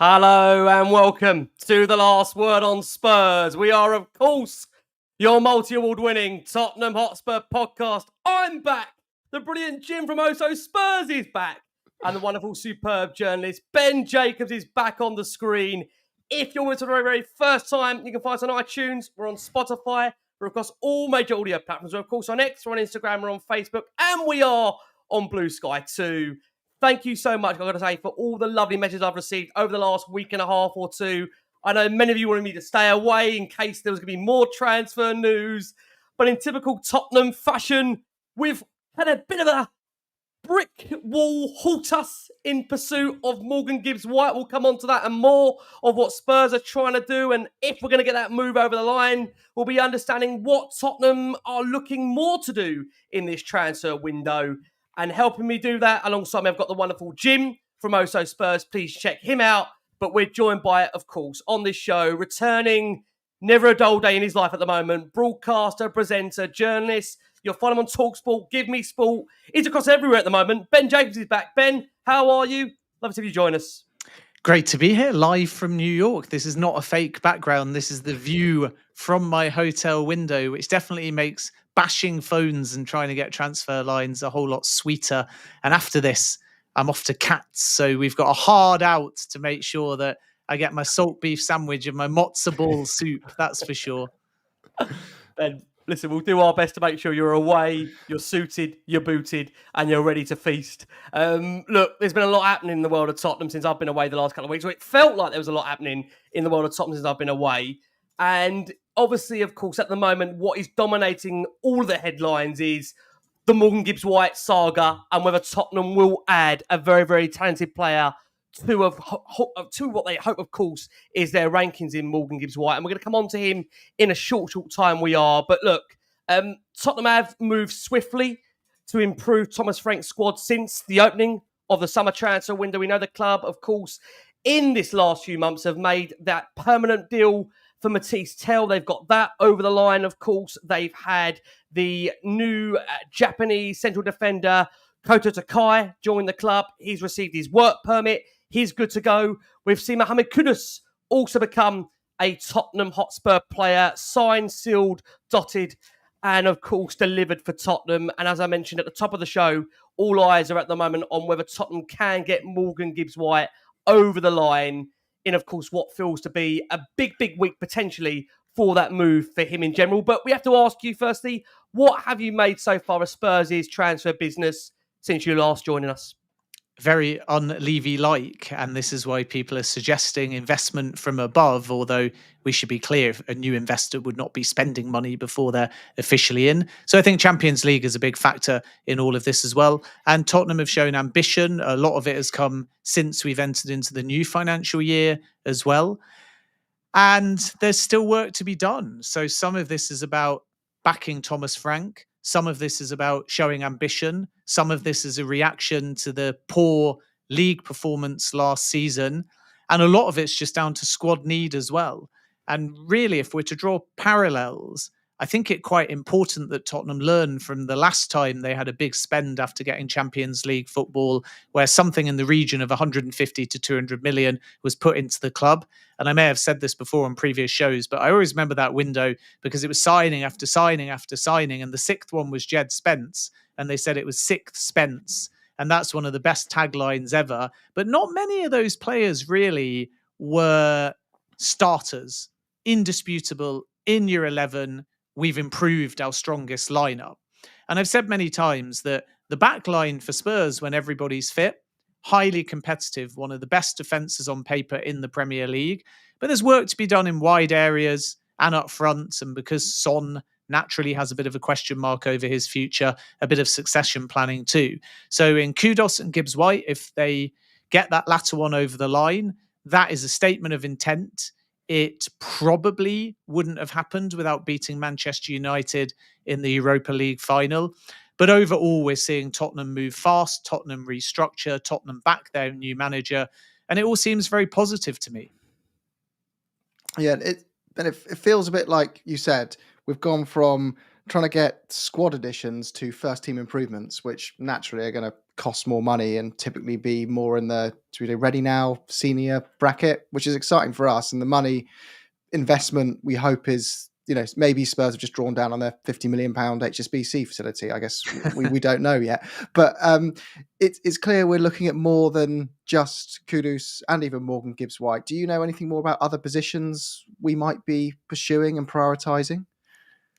Hello and welcome to The Last Word on Spurs. We are, of course, your multi-award winning Tottenham Hotspur podcast. I'm back. The brilliant Jim from Also Spurs is back. And the wonderful, superb journalist Ben Jacobs is back on the screen. If you're with us for the very, very first time, you can find us on iTunes. We're on Spotify. We're across all major audio platforms. We're, of course, on X, we're on Instagram, we're on Facebook, and we are on Blue Sky too. Thank you so much, I've got to say, for all the lovely messages I've received over the last week and a half or two. I know many of you wanted me to stay away in case there was going to be more transfer news. But in typical Tottenham fashion, we've had a bit of a brick wall halt us in pursuit of Morgan Gibbs-White. We'll come on to that and more of what Spurs are trying to do. And if we're going to get that move over the line, we'll be understanding what Tottenham are looking more to do in this transfer window. And helping me do that, alongside me, I've got the wonderful Jim from Also Spurs. Please check him out. But we're joined by, of course, on this show, returning, never a dull day in his life at the moment, broadcaster, presenter, journalist. You'll find him on TalkSport, Give Me Sport. He's across everywhere at the moment. Ben Jacobs is back. Ben, how are you? Love to have you join us. Great to be here, live from New York. This is not a fake background. This is the view from my hotel window, which definitely makes bashing phones and trying to get transfer lines a whole lot sweeter. And after this, I'm off to Cats. So we've got a hard out to make sure that I get my salt beef sandwich and my matzo ball soup. That's for sure. Ben, listen, we'll do our best to make sure you're away, you're suited, you're booted, and you're ready to feast. Look, there's been a lot happening in the world of Tottenham since I've been away the last couple of weeks. So it felt like there was a lot happening in the world of Tottenham since I've been away. And obviously, of course, at the moment, what is dominating all the headlines is the Morgan Gibbs-White saga and whether Tottenham will add a very, very talented player to what they hope, of course, is their rankings in Morgan Gibbs-White. And we're going to come on to him in a short time we are. But look, Tottenham have moved swiftly to improve Thomas Frank's squad since the opening of the summer transfer window. We know the club, of course, in this last few months have made that permanent deal for Matisse Tell. They've got that over the line, of course. They've had the new Japanese central defender, Kota Takai, join the club. He's received his work permit. He's good to go. We've seen Mohamed Kudus also become a Tottenham Hotspur player, signed, sealed, dotted, and of course delivered for Tottenham. And as I mentioned at the top of the show, all eyes are at the moment on whether Tottenham can get Morgan Gibbs-White over the line in, of course, what feels to be a big, big week potentially for that move for him in general. But we have to ask you firstly, what have you made so far of Spurs' transfer business since you last joining us? Very un-Levy-like, and this is why people are suggesting investment from above, although we should be clear, a new investor would not be spending money before they're officially in. So I think Champions League is a big factor in all of this as well. And Tottenham have shown ambition. A lot of it has come since we've entered into the new financial year as well. And there's still work to be done. So some of this is about backing Thomas Frank. Some of this is about showing ambition. Some of this is a reaction to the poor league performance last season. And a lot of it's just down to squad need as well. And really, if we're to draw parallels, I think it's quite important that Tottenham learn from the last time they had a big spend after getting Champions League football, where something in the region of 150 to 200 million was put into the club. And I may have said this before on previous shows, but I always remember that window because it was signing after signing after signing. And the sixth one was Jed Spence. And they said it was sixth Spence. And that's one of the best taglines ever. But not many of those players really were starters, indisputable in year 11. We've improved our strongest lineup. And I've said many times that the back line for Spurs, when everybody's fit, highly competitive, one of the best defences on paper in the Premier League. But there's work to be done in wide areas and up front. And because Son naturally has a bit of a question mark over his future, a bit of succession planning too. So in Kudus and Gibbs-White, if they get that latter one over the line, that is a statement of intent. It probably wouldn't have happened without beating Manchester United in the Europa League final. But overall, we're seeing Tottenham move fast, Tottenham restructure, Tottenham back their new manager. And it all seems very positive to me. Yeah, it feels a bit like you said, we've gone from trying to get squad additions to first team improvements, which naturally are going to cost more money and typically be more in the ready now senior bracket, which is exciting for us. And the money investment we hope is, maybe Spurs have just drawn down on their £50 million HSBC facility. I guess we don't know yet, but it's clear we're looking at more than just Kudus and even Morgan Gibbs-White. Do you know anything more about other positions we might be pursuing and prioritising?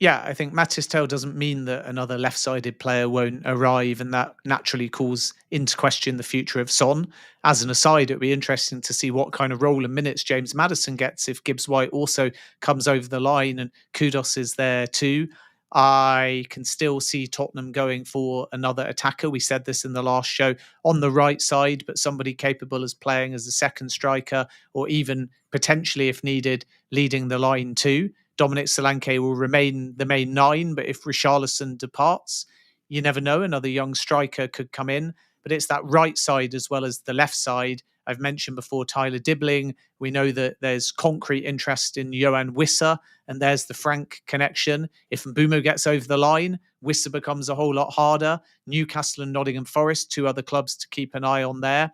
Yeah, I think Matis Tel doesn't mean that another left-sided player won't arrive, and that naturally calls into question the future of Son. As an aside, it'd be interesting to see what kind of role and minutes James Maddison gets if Gibbs-White also comes over the line and Kudus is there too. I can still see Tottenham going for another attacker. We said this in the last show, on the right side, but somebody capable as playing as a second striker, or even potentially, if needed, leading the line too. Dominic Solanke will remain the main 9, but if Richarlison departs, you never know, another young striker could come in. But it's that right side as well as the left side. I've mentioned before Tyler Dibbling. We know that there's concrete interest in Yohan Wissa, and there's the Frank connection. If Mbeumo gets over the line, Wissa becomes a whole lot harder. Newcastle and Nottingham Forest, 2 other clubs to keep an eye on there.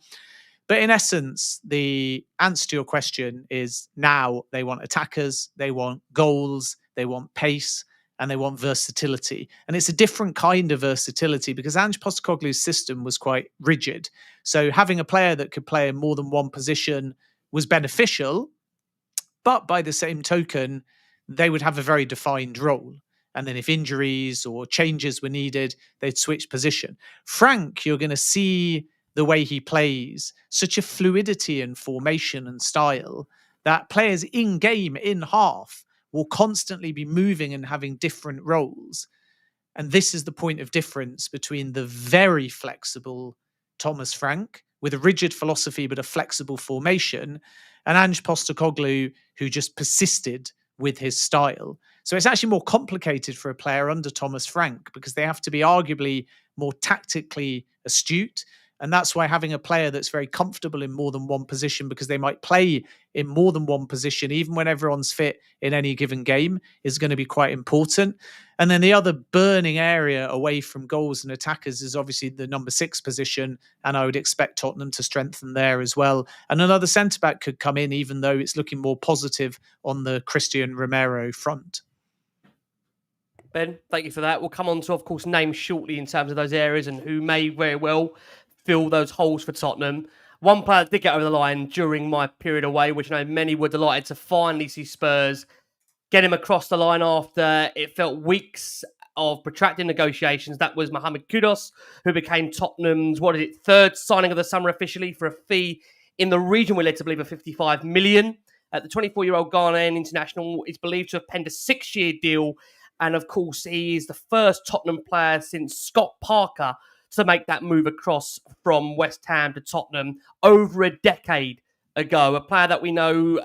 But in essence, the answer to your question is now they want attackers, they want goals, they want pace, and they want versatility. And it's a different kind of versatility because Ange Postecoglou's system was quite rigid. So having a player that could play in more than one position was beneficial, but by the same token, they would have a very defined role. And then if injuries or changes were needed, they'd switch position. Frank, you're going to see the way he plays, such a fluidity in formation and style that players in game, in half, will constantly be moving and having different roles. And this is the point of difference between the very flexible Thomas Frank with a rigid philosophy but a flexible formation, and Ange Postecoglou, who just persisted with his style. So it's actually more complicated for a player under Thomas Frank because they have to be arguably more tactically astute. And that's why having a player that's very comfortable in more than one position, because they might play in more than one position, even when everyone's fit in any given game, is going to be quite important. And then the other burning area away from goals and attackers is obviously the number 6 position. And I would expect Tottenham to strengthen there as well. And another centre-back could come in, even though it's looking more positive on the Christian Romero front. Ben, thank you for that. We'll come on to, of course, names shortly in terms of those areas and who may very well fill those holes for Tottenham. One player that did get over the line during my period away, which I know many were delighted to finally see Spurs get him across the line after it felt weeks of protracted negotiations. That was Mohamed Kudus, who became Tottenham's, 3rd signing of the summer officially for a fee in the region we're led to believe of 55 million. The 24-year-old Ghanaian international is believed to have penned a 6-year deal. And of course, he is the first Tottenham player since Scott Parker to make that move across from West Ham to Tottenham over a decade ago. A player that we know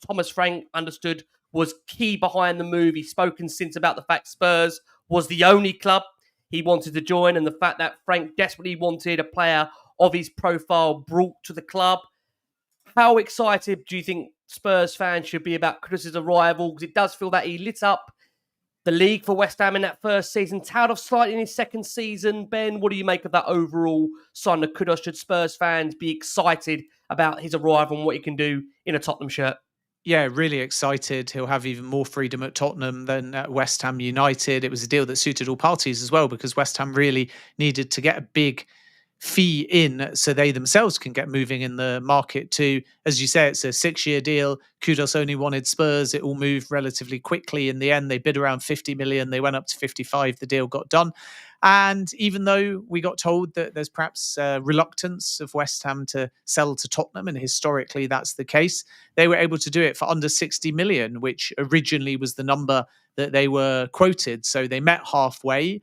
Thomas Frank understood was key behind the move. He's spoken since about the fact Spurs was the only club he wanted to join, and the fact that Frank desperately wanted a player of his profile brought to the club. How excited do you think Spurs fans should be about Kudus' arrival? Because it does feel that he lit up the league for West Ham in that first season, tailed off slightly in his second season. Ben, what do you make of that overall sign of Kudus? Should Spurs fans be excited about his arrival and what he can do in a Tottenham shirt? Yeah, really excited. He'll have even more freedom at Tottenham than at West Ham United. It was a deal that suited all parties as well, because West Ham really needed to get a big fee in so they themselves can get moving in the market too. As you say, it's a 6-year deal. Kudus only wanted Spurs. It all moved relatively quickly. In the end, they bid around 50 million. They went up to 55. The deal got done. And even though we got told that there's perhaps reluctance of West Ham to sell to Tottenham, and historically that's the case, they were able to do it for under 60 million, which originally was the number that they were quoted. So they met halfway.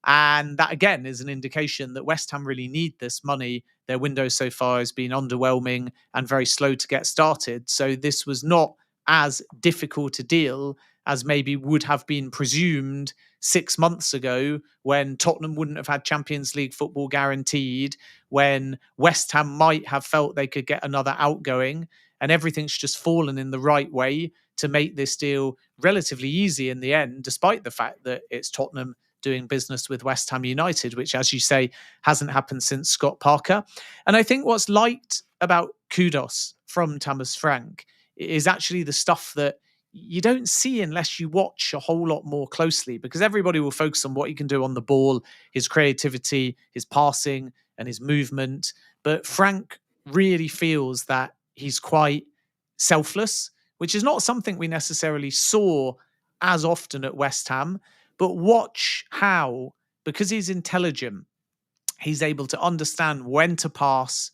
And that, again, is an indication that West Ham really need this money. Their window so far has been underwhelming and very slow to get started. So this was not as difficult a deal as maybe would have been presumed 6 months ago, when Tottenham wouldn't have had Champions League football guaranteed, when West Ham might have felt they could get another outgoing, and everything's just fallen in the right way to make this deal relatively easy in the end, despite the fact that it's Tottenham doing business with West Ham United, which, as you say, hasn't happened since Scott Parker. And I think what's liked about Kudus from Thomas Frank is actually the stuff that you don't see unless you watch a whole lot more closely, because everybody will focus on what he can do on the ball, his creativity, his passing and his movement. But Frank really feels that he's quite selfless, which is not something we necessarily saw as often at West Ham. But watch how, because he's intelligent, he's able to understand when to pass,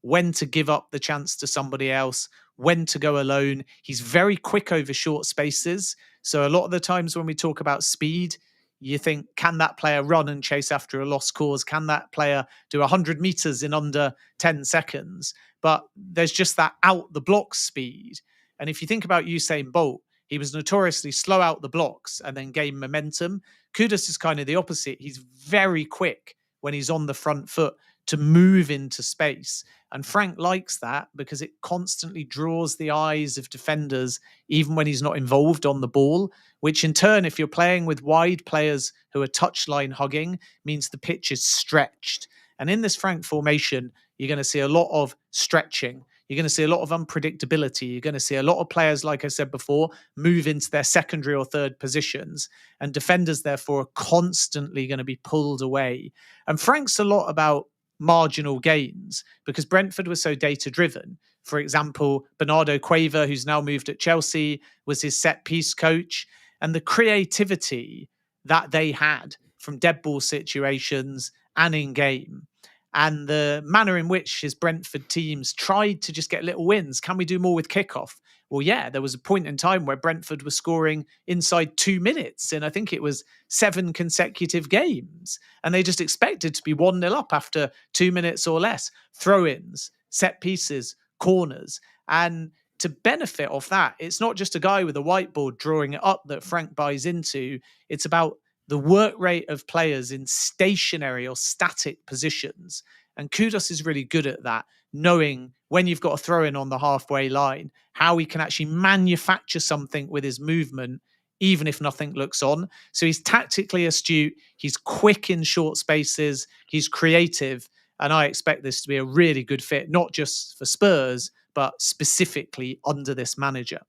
when to give up the chance to somebody else, when to go alone. He's very quick over short spaces. So a lot of the times when we talk about speed, you think, can that player run and chase after a lost cause? Can that player do 100 meters in under 10 seconds? But there's just that out the block speed. And if you think about Usain Bolt, he was notoriously slow out the blocks and then gain momentum. Kudus is kind of the opposite. He's very quick when he's on the front foot to move into space. And Frank likes that because it constantly draws the eyes of defenders, even when he's not involved on the ball, which in turn, if you're playing with wide players who are touchline hugging, means the pitch is stretched. And in this Frank formation, you're going to see a lot of stretching. You're going to see a lot of unpredictability. You're going to see a lot of players, like I said before, move into their secondary or third positions. And defenders, therefore, are constantly going to be pulled away. And Frank's a lot about marginal gains because Brentford was so data-driven. For example, Bernardo Cueva, who's now moved at Chelsea, was his set-piece coach. And the creativity that they had from dead ball situations and in-game, and the manner in which his Brentford teams tried to just get little wins. Can we do more with kickoff? Well, yeah, there was a point in time where Brentford was scoring inside 2 minutes, and I think it was 7 consecutive games. And they just expected to be 1-0 up after 2 minutes or less. Throw-ins, set pieces, corners. And to benefit off that, it's not just a guy with a whiteboard drawing it up that Frank buys into. It's about the work rate of players in stationary or static positions. And Kudus is really good at that, knowing when you've got a throw in on the halfway line, how he can actually manufacture something with his movement, even if nothing looks on. So he's tactically astute. He's quick in short spaces. He's creative. And I expect this to be a really good fit, not just for Spurs, but specifically under this manager.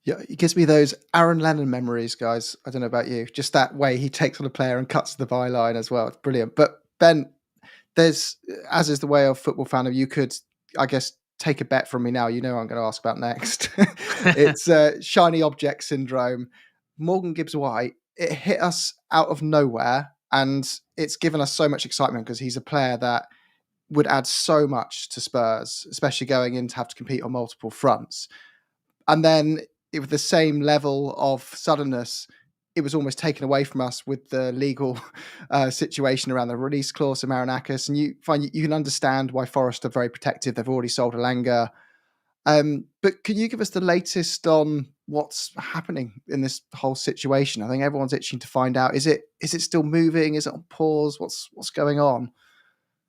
Yeah, it gives me those Aaron Lennon memories, guys. I don't know about you. Just that way he takes on a player and cuts the byline as well. It's brilliant. But Ben, there's, as is the way of football fan, you could, I guess, take a bet from me now. You know what I'm going to ask about next. It's shiny object syndrome. Morgan Gibbs-White, it hit us out of nowhere. And it's given us so much excitement because he's a player that would add so much to Spurs, especially going in to have to compete on multiple fronts. And then with the same level of suddenness, it was almost taken away from us with the legal situation around the release clause of Marinakis. And you can understand why Forest are very protective. They've already sold Elanga. But can you give us the latest on what's happening in this whole situation? I think everyone's itching to find out. Is it still moving? Is it on pause? What's going on?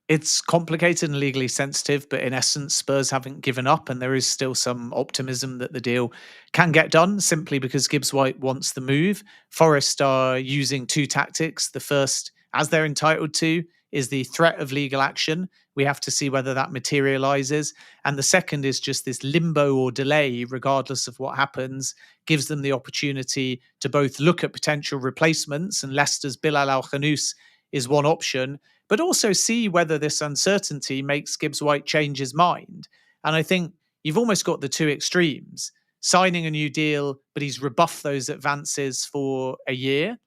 It's complicated and legally sensitive, but in essence, Spurs haven't given up, and there is still some optimism that the deal can get done simply because Gibbs-White wants the move. Forest are using 2 tactics. The first, as they're entitled to, is the threat of legal action. We have to see whether that materializes. And the second is just this limbo or delay, regardless of what happens, gives them the opportunity to both look at potential replacements, and Leicester's Bilal Al-Khanous is one option, but also see whether this uncertainty makes Gibbs-White change his mind. And I think you've almost got the 2 extremes, signing a new deal, but he's rebuffed those advances for a year,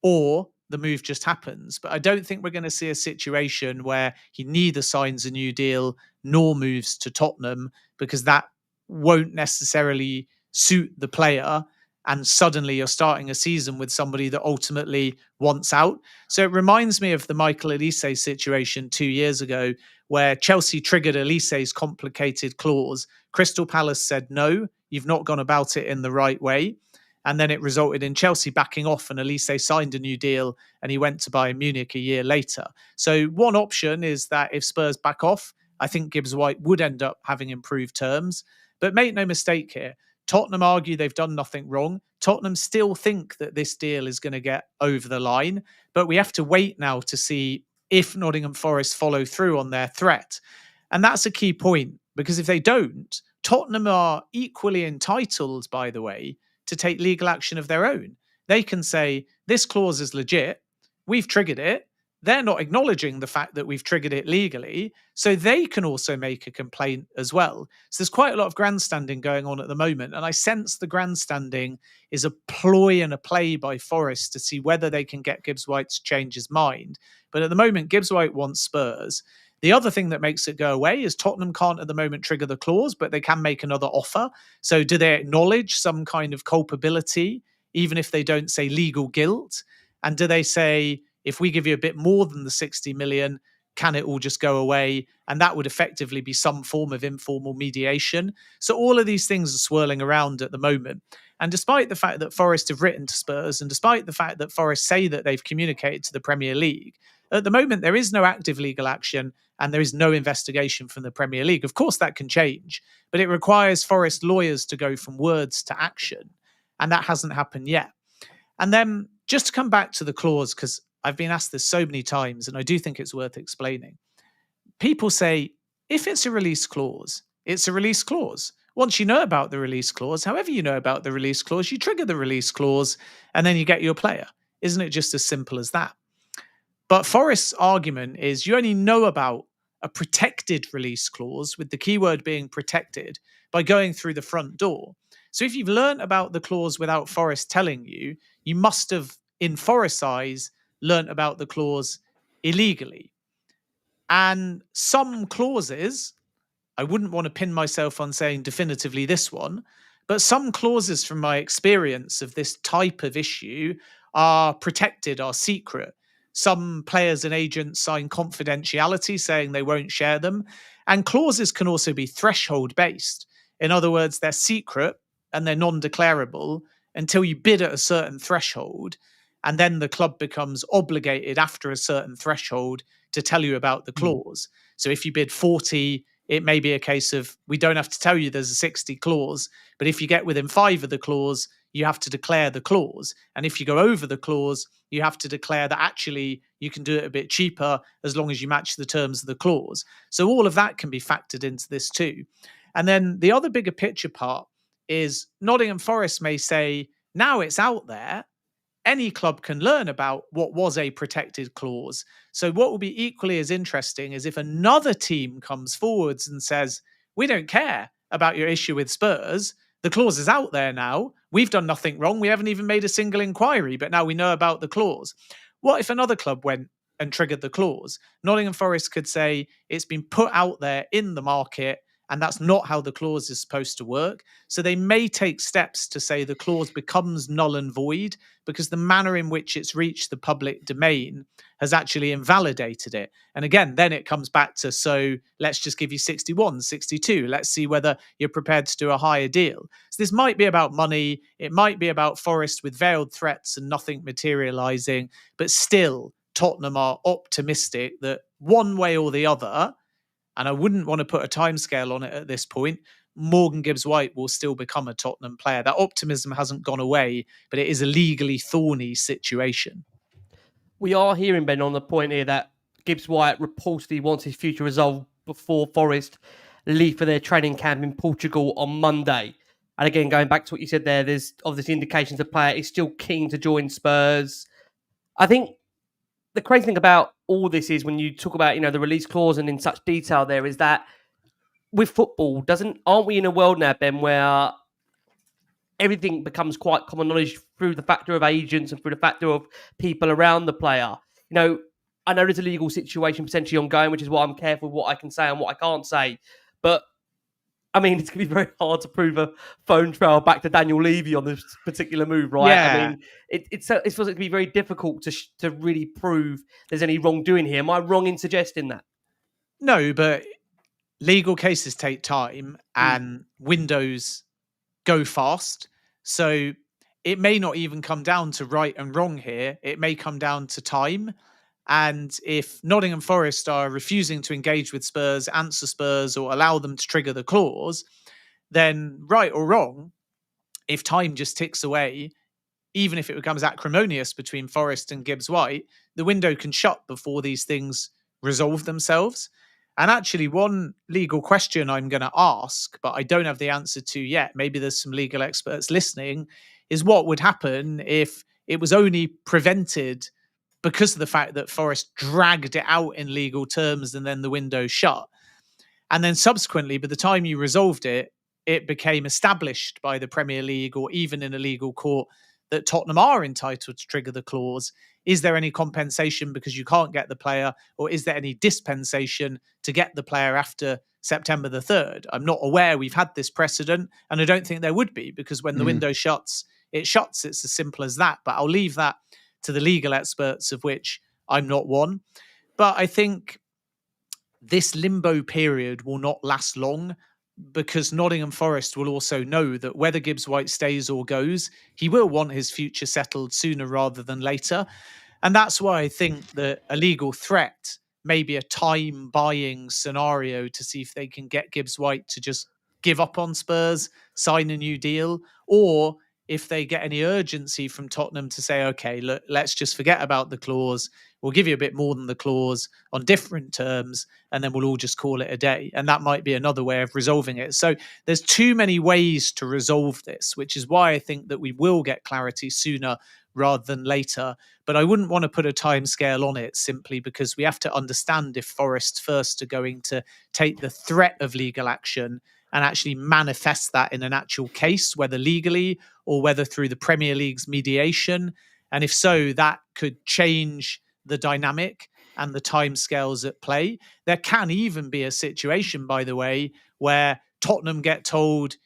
or the move just happens. But I don't think we're going to see a situation where he neither signs a new deal nor moves to Tottenham, because that won't necessarily suit the player. And suddenly you're starting a season with somebody that ultimately wants out. So it reminds me of the Michael Olise situation 2 years ago, where Chelsea triggered Olise's complicated clause. Crystal Palace said, no, you've not gone about it in the right way. And then it resulted in Chelsea backing off, and Olise signed a new deal and he went to Bayern Munich a year later. So one option is that if Spurs back off, I think Gibbs-White would end up having improved terms. But make no mistake here, Tottenham argue they've done nothing wrong. Tottenham still think that this deal is going to get over the line, but we have to wait now to see if Nottingham Forest follow through on their threat. And that's a key point, because if they don't, Tottenham are equally entitled, by the way, to take legal action of their own. They can say, this clause is legit, we've triggered it. They're not acknowledging the fact that we've triggered it legally, so they can also make a complaint as well. So there's quite a lot of grandstanding going on at the moment, and I sense the grandstanding is a ploy and a play by Forest to see whether they can get Gibbs-White to change his mind. But at the moment, Gibbs-White wants Spurs. The other thing that makes it go away is Tottenham can't at the moment trigger the clause, but they can make another offer. So do they acknowledge some kind of culpability, even if they don't say legal guilt? And do they say, if we give you a bit more than the 60 million, can it all just go away? And that would effectively be some form of informal mediation. So all of these things are swirling around at the moment. And despite the fact that Forest have written to Spurs, and despite the fact that Forest say that they've communicated to the Premier League, at the moment there is no active legal action and there is no investigation from the Premier League. Of course that can change, but it requires Forest lawyers to go from words to action. And that hasn't happened yet. And then just to come back to the clause, because I've been asked this so many times, and I do think it's worth explaining. People say, if it's a release clause, it's a release clause. Once you know about the release clause, however you know about the release clause, you trigger the release clause, and then you get your player. Isn't it just as simple as that? But Forest's argument is you only know about a protected release clause, with the keyword being protected, by going through the front door. So if you've learned about the clause without Forest telling you, you must have, in Forest's eyes, learnt about the clause illegally. And some clauses, I wouldn't want to pin myself on saying definitively this one, but some clauses from my experience of this type of issue are protected, are secret. Some players and agents sign confidentiality saying they won't share them. And clauses can also be threshold based. In other words, they're secret and they're non-declarable until you bid at a certain threshold. And then the club becomes obligated after a certain threshold to tell you about the clause. So if you bid 40, it may be a case of, we don't have to tell you there's a 60 clause, but if you get within 5 of the clause, you have to declare the clause. And if you go over the clause, you have to declare that actually you can do it a bit cheaper as long as you match the terms of the clause. So all of that can be factored into this too. And then the other bigger picture part is Nottingham Forest may say, now it's out there, any club can learn about what was a protected clause. So what will be equally as interesting is if another team comes forwards and says, we don't care about your issue with Spurs. The clause is out there now. We've done nothing wrong. We haven't even made a single inquiry, but now we know about the clause. What if another club went and triggered the clause? Nottingham Forest could say it's been put out there in the market, and that's not how the clause is supposed to work. So they may take steps to say the clause becomes null and void because the manner in which it's reached the public domain has actually invalidated it. And again, then it comes back to, so let's just give you 61, 62. Let's see whether you're prepared to do a higher deal. So this might be about money. It might be about Forest with veiled threats and nothing materializing. But still, Tottenham are optimistic that one way or the other, and I wouldn't want to put a timescale on it at this point, Morgan Gibbs-White will still become a Tottenham player. That optimism hasn't gone away, but it is a legally thorny situation. We are hearing, Ben, on the point here that Gibbs-White reportedly wants his future resolved before Forest leave for their training camp in Portugal on Monday. And again, going back to what you said there, there's obviously indications the player is still keen to join Spurs. I think the crazy thing about all this is when you talk about, the release clause and in such detail there is that with football, aren't we in a world now, Ben, where everything becomes quite common knowledge through the factor of agents and through the factor of people around the player? I know there's a legal situation potentially ongoing, which is why I'm careful what I can say and what I can't say. But it's going to be very hard to prove a phone trail back to Daniel Levy on this particular move, right? Yeah. It feels like to be very difficult to really prove there's any wrongdoing here. Am I wrong in suggesting that? No, but legal cases take time and windows go fast. So it may not even come down to right and wrong here. It may come down to time. And if Nottingham Forest are refusing to engage with Spurs, answer Spurs, or allow them to trigger the clause, then right or wrong, if time just ticks away, even if it becomes acrimonious between Forest and Gibbs-White, the window can shut before these things resolve themselves. And actually, one legal question I'm going to ask, but I don't have the answer to yet, maybe there's some legal experts listening, is what would happen if it was only prevented because of the fact that Forest dragged it out in legal terms and then the window shut. And then subsequently, by the time you resolved it, it became established by the Premier League or even in a legal court that Tottenham are entitled to trigger the clause. Is there any compensation because you can't get the player, or is there any dispensation to get the player after September the 3rd? I'm not aware we've had this precedent, and I don't think there would be, because when the window shuts, it shuts. It's as simple as that. But I'll leave that to the legal experts, of which I'm not one. But I think this limbo period will not last long, because Nottingham Forest will also know that whether Gibbs-White stays or goes, he will want his future settled sooner rather than later. And that's why I think that a legal threat may be a time-buying scenario to see if they can get Gibbs-White to just give up on Spurs, sign a new deal, or if they get any urgency from Tottenham to say, okay, look, let's just forget about the clause. We'll give you a bit more than the clause on different terms, and then we'll all just call it a day. And that might be another way of resolving it. So there's too many ways to resolve this, which is why I think that we will get clarity sooner rather than later. But I wouldn't want to put a timescale on it, simply because we have to understand if Forest first are going to take the threat of legal action and actually manifest that in an actual case, whether legally or whether through the Premier League's mediation. And if so, that could change the dynamic and the timescales at play. There can even be a situation, by the way, where Tottenham get told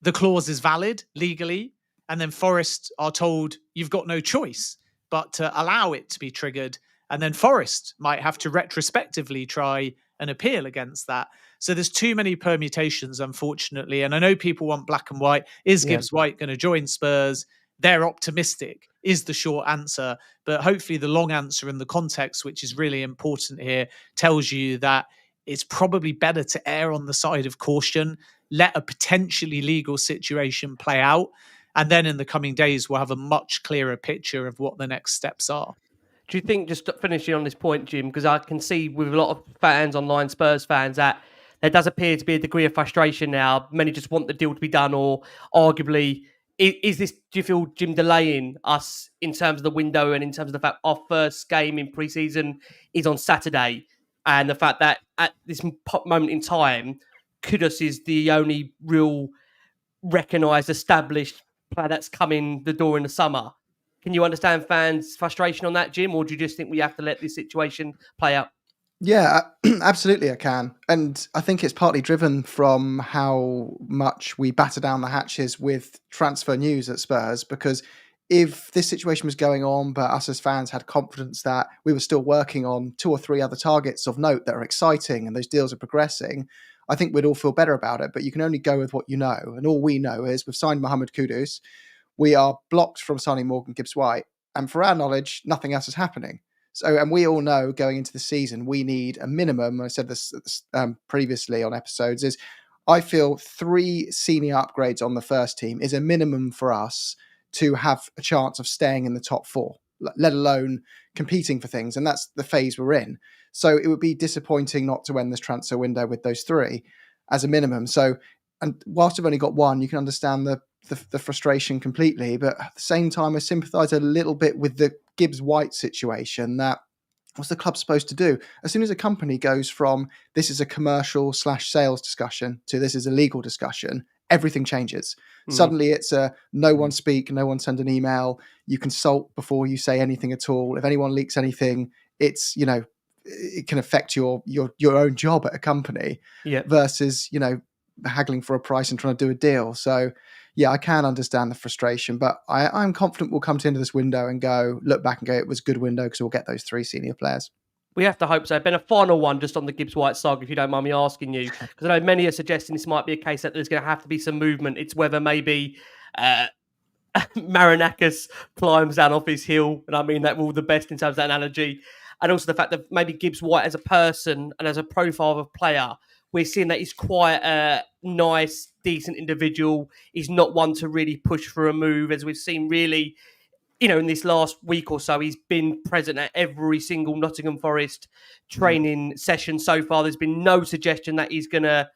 the clause is valid legally, and then Forest are told you've got no choice but to allow it to be triggered. And then Forest might have to retrospectively try an appeal against that. So there's too many permutations, unfortunately. And I know people want black and white. Is Gibbs-White going to join Spurs? They're optimistic, is the short answer. But hopefully the long answer and the context, which is really important here, tells you that it's probably better to err on the side of caution, let a potentially legal situation play out. And then in the coming days, we'll have a much clearer picture of what the next steps are. Do you think, just finishing on this point, Jim, because I can see with a lot of fans online, Spurs fans, that there does appear to be a degree of frustration now. Many just want the deal to be done, or arguably, is this, do you feel, Jim, delaying us in terms of the window and in terms of the fact our first game in pre-season is on Saturday, and the fact that at this moment in time, Kudus is the only real recognised, established player that's come in the door in the summer? Can you understand fans' frustration on that, Jim, or do you just think we have to let this situation play out? Yeah, absolutely I can. And I think it's partly driven from how much we batter down the hatches with transfer news at Spurs, because if this situation was going on, but us as fans had confidence that we were still working on 2 or 3 other targets of note that are exciting and those deals are progressing, I think we'd all feel better about it. But you can only go with what you know. And all we know is we've signed Mohamed Kudus. We are blocked from signing Morgan Gibbs-White. And for our knowledge, nothing else is happening. So, and we all know going into the season, we need a minimum, I said this previously on episodes, is I feel 3 senior upgrades on the first team is a minimum for us to have a chance of staying in the top 4, let alone competing for things. And that's the phase we're in. So it would be disappointing not to end this transfer window with those 3 as a minimum. So, and whilst I've only got 1, you can understand the frustration completely. But at the same time, I sympathise a little bit with the Gibbs-White situation. That what's the club supposed to do? As soon as a company goes from this is a commercial/sales discussion to this is a legal discussion, everything changes. Suddenly it's a no one speak, no one send an email. You consult before you say anything at all. If anyone leaks anything, it's, you know, it can affect your own job at a company versus, you know, haggling for a price and trying to do a deal. So yeah, I can understand the frustration, but I'm confident we'll come to the end of this window and look back and go, it was a good window because we'll get those 3 senior players. We have to hope so. Ben, a final one just on the Gibbs-White saga, if you don't mind me asking you, because I know many are suggesting this might be a case that there's going to have to be some movement. It's whether maybe Marinakis climbs down off his hill, and I mean that with all the best in terms of that analogy, and also the fact that maybe Gibbs-White as a person and as a profile of a player we're seeing that he's quite a nice, decent individual. He's not one to really push for a move, as we've seen really, in this last week or so. He's been present at every single Nottingham Forest training session so far. There's been no suggestion that he's going to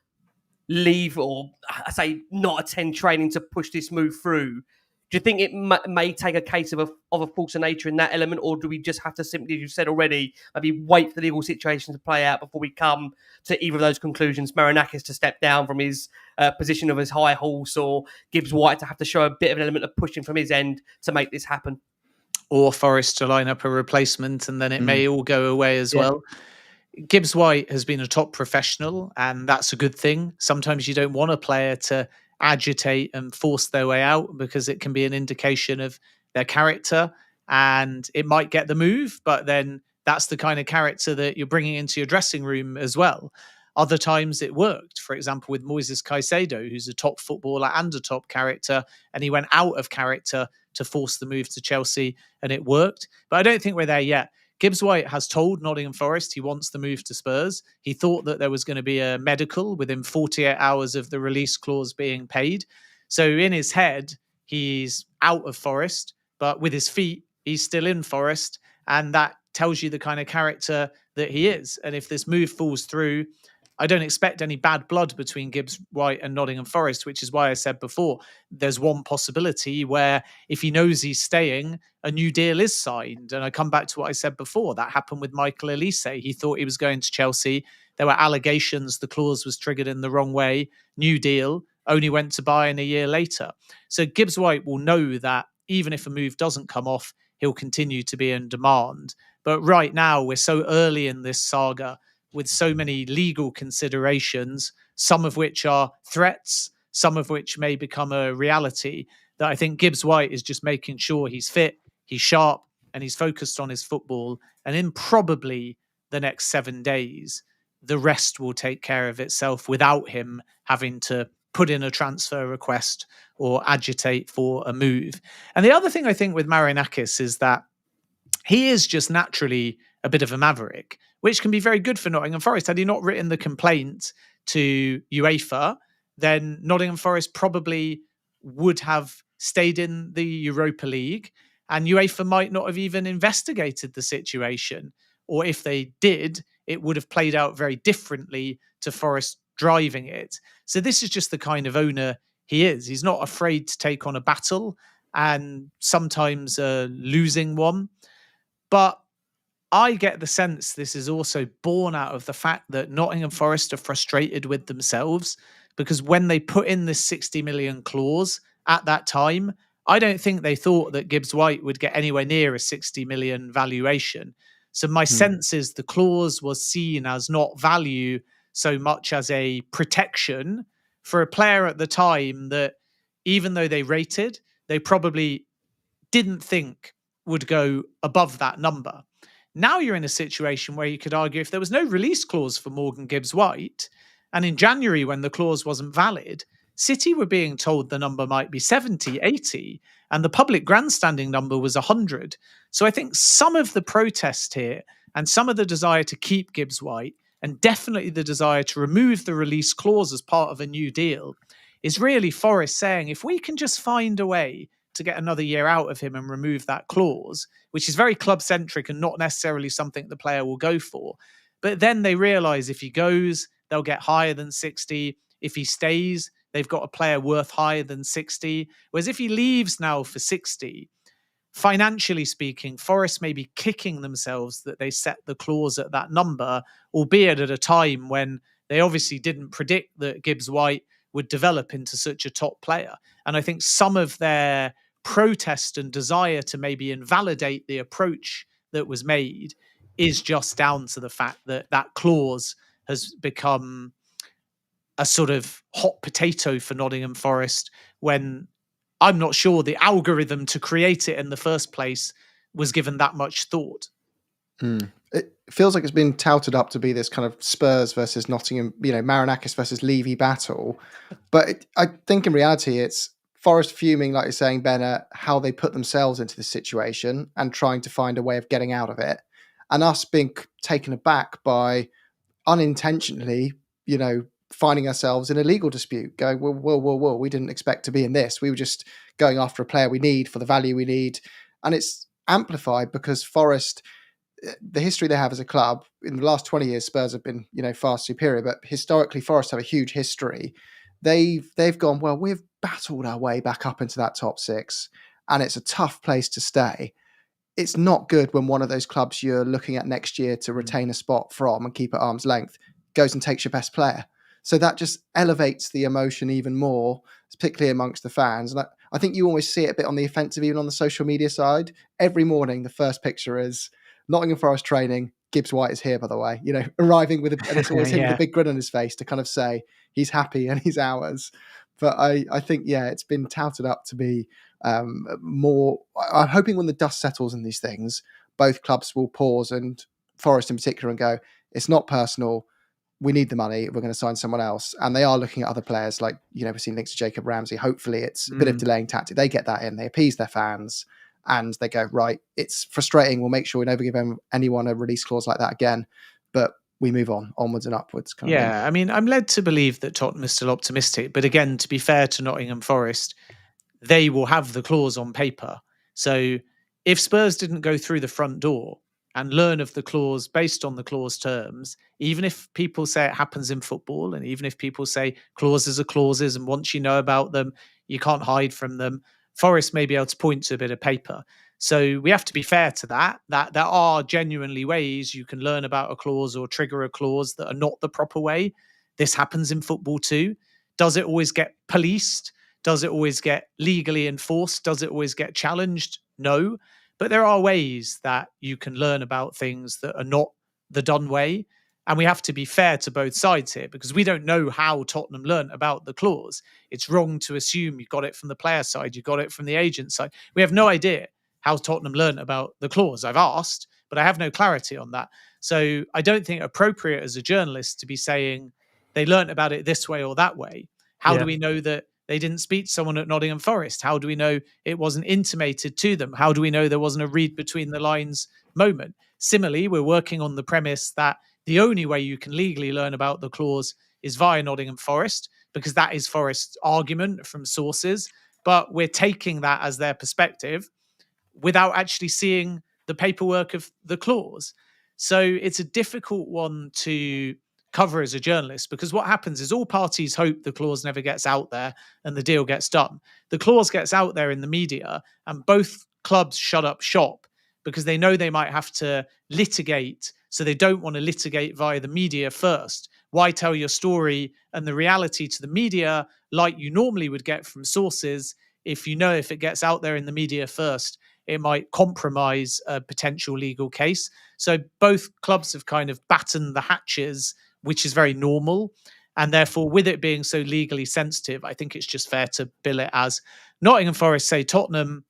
leave or, I say, not attend training to push this move through. Do you think it may take a case of a force of nature in that element, or do we just have to simply, as you said already, maybe wait for the legal situation to play out before we come to either of those conclusions? Marinakis to step down from his position of his high horse, or Gibbs-White to have to show a bit of an element of pushing from his end to make this happen? Or Forest to line up a replacement, and then it may all go away as well. Gibbs-White has been a top professional, and that's a good thing. Sometimes you don't want a player to agitate and force their way out, because it can be an indication of their character, and it might get the move, but then that's the kind of character that you're bringing into your dressing room as well. Other times it worked. For example, with Moises Caicedo, who's a top footballer and a top character, and he went out of character to force the move to Chelsea, and it worked. But I don't think we're there yet. Gibbs-White has told Nottingham Forest he wants the move to Spurs. He thought that there was going to be a medical within 48 hours of the release clause being paid. So in his head, he's out of Forest, but with his feet, he's still in Forest. And that tells you the kind of character that he is. And if this move falls through, I don't expect any bad blood between Gibbs-White and Nottingham Forest, which is why I said before, there's one possibility where if he knows he's staying, a new deal is signed. And I come back to what I said before. That happened with Michael Olise. He thought he was going to Chelsea. There were allegations the clause was triggered in the wrong way. New deal, only went to Bayern a year later. So Gibbs-White will know that even if a move doesn't come off, he'll continue to be in demand. But right now, we're so early in this saga, with so many legal considerations, some of which are threats, some of which may become a reality, that I think Gibbs-White is just making sure he's fit, he's sharp, and he's focused on his football. And in probably the next 7 days, the rest will take care of itself without him having to put in a transfer request or agitate for a move. And the other thing I think with Marinakis is that he is just naturally a bit of a maverick, which can be very good for Nottingham Forest. Had he not written the complaint to UEFA, then Nottingham Forest probably would have stayed in the Europa League, and UEFA might not have even investigated the situation. Or if they did, it would have played out very differently to Forest driving it. So this is just the kind of owner he is. He's not afraid to take on a battle, and sometimes a losing one. But I get the sense this is also born out of the fact that Nottingham Forest are frustrated with themselves, because when they put in this 60 million clause at that time, I don't think they thought that Gibbs-White would get anywhere near a 60 million valuation. So my sense is the clause was seen as not value so much as a protection for a player at the time that, even though they rated, they probably didn't think would go above that number. Now you're in a situation where you could argue if there was no release clause for Morgan Gibbs-White, and in January when the clause wasn't valid, City were being told the number might be 70, 80, and the public grandstanding number was 100. So I think some of the protest here and some of the desire to keep Gibbs-White, and definitely the desire to remove the release clause as part of a new deal, is really Forest saying, if we can just find a way to get another year out of him and remove that clause, which is very club-centric and not necessarily something the player will go for. But then they realise if he goes, they'll get higher than 60. If he stays, they've got a player worth higher than 60. Whereas if he leaves now for 60, financially speaking, Forest may be kicking themselves that they set the clause at that number, albeit at a time when they obviously didn't predict that Gibbs-White would develop into such a top player. And I think some of their protest and desire to maybe invalidate the approach that was made is just down to the fact that that clause has become a sort of hot potato for Nottingham Forest, when I'm not sure the algorithm to create it in the first place was given that much thought. It feels like it's been touted up to be this kind of Spurs versus Nottingham, Marinakis versus Levy battle. But I think in reality, it's Forest fuming, like you're saying, Ben, at how they put themselves into this situation and trying to find a way of getting out of it. And us being taken aback by unintentionally, finding ourselves in a legal dispute, going, whoa, we didn't expect to be in this. We were just going after a player we need for the value we need. And it's amplified because Forest, the history they have as a club, in the last 20 years, Spurs have been, far superior, but historically Forest have a huge history. They've gone, well, we've battled our way back up into that top six, and it's a tough place to stay. It's not good when one of those clubs you're looking at next year to retain a spot from and keep at arm's length goes and takes your best player. So that just elevates the emotion even more, particularly amongst the fans. And I think you always see it a bit on the offensive, even on the social media side. Every morning, the first picture is Nottingham Forest training. Gibbs-White is here, by the way, arriving with and it's always him with a big grin on his face to kind of say he's happy and he's ours. But I think, it's been touted up to be more. I'm hoping when the dust settles in these things, both clubs will pause, and Forest in particular, and go, it's not personal. We need the money. We're going to sign someone else. And they are looking at other players like, we've seen links to Jacob Ramsey. Hopefully it's a bit of delaying tactic. They get that in, they appease their fans, and they go, right, it's frustrating. We'll make sure we never give anyone a release clause like that again. But we move on, onwards and upwards. I mean, I'm led to believe that Tottenham is still optimistic. But again, to be fair to Nottingham Forest, they will have the clause on paper. So if Spurs didn't go through the front door and learn of the clause based on the clause terms, even if people say it happens in football, and even if people say clauses are clauses, and once you know about them, you can't hide from them, Forest may be able to point to a bit of paper. So we have to be fair to that there are genuinely ways you can learn about a clause or trigger a clause that are not the proper way. This happens in football too. Does it always get policed? Does it always get legally enforced? Does it always get challenged? No. But there are ways that you can learn about things that are not the done way. And we have to be fair to both sides here, because we don't know how Tottenham learnt about the clause. It's wrong to assume you got it from the player side, you got it from the agent side. We have no idea how Tottenham learnt about the clause. I've asked, but I have no clarity on that. So I don't think appropriate as a journalist to be saying they learnt about it this way or that way. How do we know that they didn't speak to someone at Nottingham Forest? How do we know it wasn't intimated to them? How do we know there wasn't a read between the lines moment? Similarly, we're working on the premise that the only way you can legally learn about the clause is via Nottingham Forest, because that is Forest's argument from sources. But we're taking that as their perspective without actually seeing the paperwork of the clause. So it's a difficult one to cover as a journalist, because what happens is all parties hope the clause never gets out there and the deal gets done. The clause gets out there in the media and both clubs shut up shop because they know they might have to litigate. So they don't want to litigate via the media first. Why tell your story and the reality to the media like you normally would get from sources if you know if it gets out there in the media first, it might compromise a potential legal case. So both clubs have kind of battened the hatches, which is very normal. And therefore, with it being so legally sensitive, I think it's just fair to bill it as Nottingham Forest say Tottenham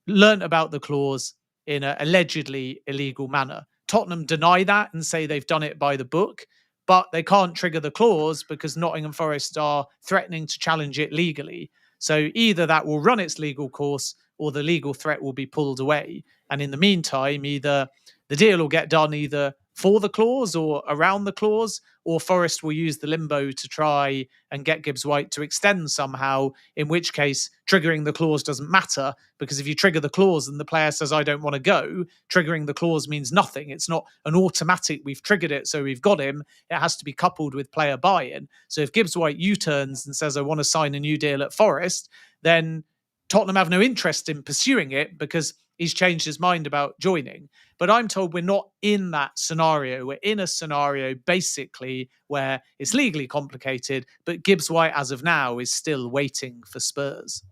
learnt about the clause in an allegedly illegal manner. Tottenham deny that and say they've done it by the book, but they can't trigger the clause because Nottingham Forest are threatening to challenge it legally. So either that will run its legal course or the legal threat will be pulled away. And in the meantime, either the deal will get done either for the clause or around the clause, or Forest will use the limbo to try and get Gibbs-White to extend somehow, in which case triggering the clause doesn't matter, because if you trigger the clause and the player says, I don't want to go, triggering the clause means nothing. It's not an automatic, we've triggered it, so we've got him. It has to be coupled with player buy-in. So if Gibbs-White U-turns and says, I want to sign a new deal at Forest, then Tottenham have no interest in pursuing it because he's changed his mind about joining. But I'm told we're not in that scenario. We're in a scenario basically where it's legally complicated, but Gibbs-White as of now is still waiting for Spurs.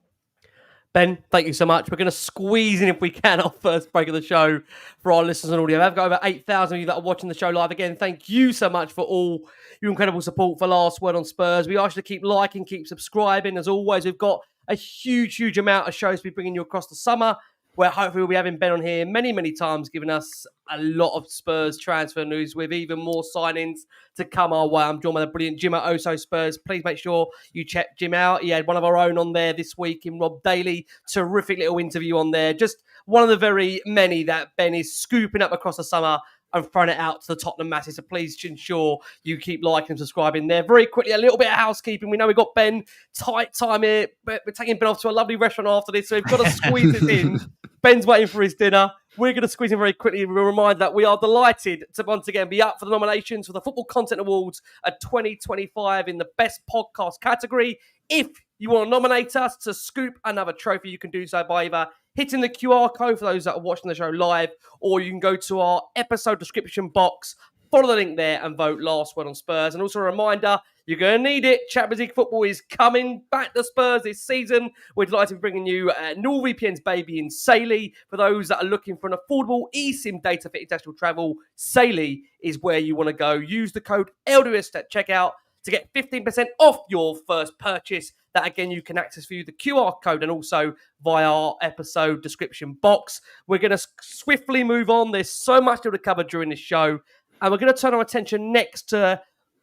Ben, thank you so much. We're going to squeeze in, if we can, our first break of the show for our listeners on audio. I've got over 8,000 of you that are watching the show live. Again, thank you so much for all your incredible support for Last Word on Spurs. We ask you to keep liking, keep subscribing. As always, we've got a huge amount of shows to be bringing you across the summer, where hopefully we'll be having Ben on here many times, giving us a lot of Spurs transfer news with even more signings to come our way. I'm joined by the brilliant Jim at Oso Spurs. Please make sure you check Jim out. He had one of our own on there this week in Rob Daly. Terrific little interview on there. Just one of the very many that Ben is scooping up across the summer. and throwing it out to the Tottenham masses. So please ensure you keep liking and subscribing there. Very quickly, a little bit of housekeeping. We know we've got Ben tight time here, but we're taking Ben off to a lovely restaurant after this, so we've got to squeeze this in. Ben's waiting for his dinner. We're going to squeeze in very quickly. We'll remind that we are delighted to once again be up for the nominations for the Football Content Awards at 2025 in the Best Podcast category. If you want to nominate us to scoop another trophy, you can do so by either hitting the QR code for those that are watching the show live, or you can go to our episode description box, follow the link there and vote last word on Spurs. And also a reminder, you're going to need it. Champions League football is coming back to Spurs this season. We're delighted to be bringing you NordVPN's baby in 𝐂𝐤𝐤. For those that are looking for an affordable eSIM data for international travel, 𝐂𝐤𝐤 is where you want to go. Use the code ELLIOTT at checkout to get 15% off your first purchase. That, again, you can access through the QR code and also via our episode description box. We're going to swiftly move on. There's so much to cover during this show. And we're going to turn our attention next to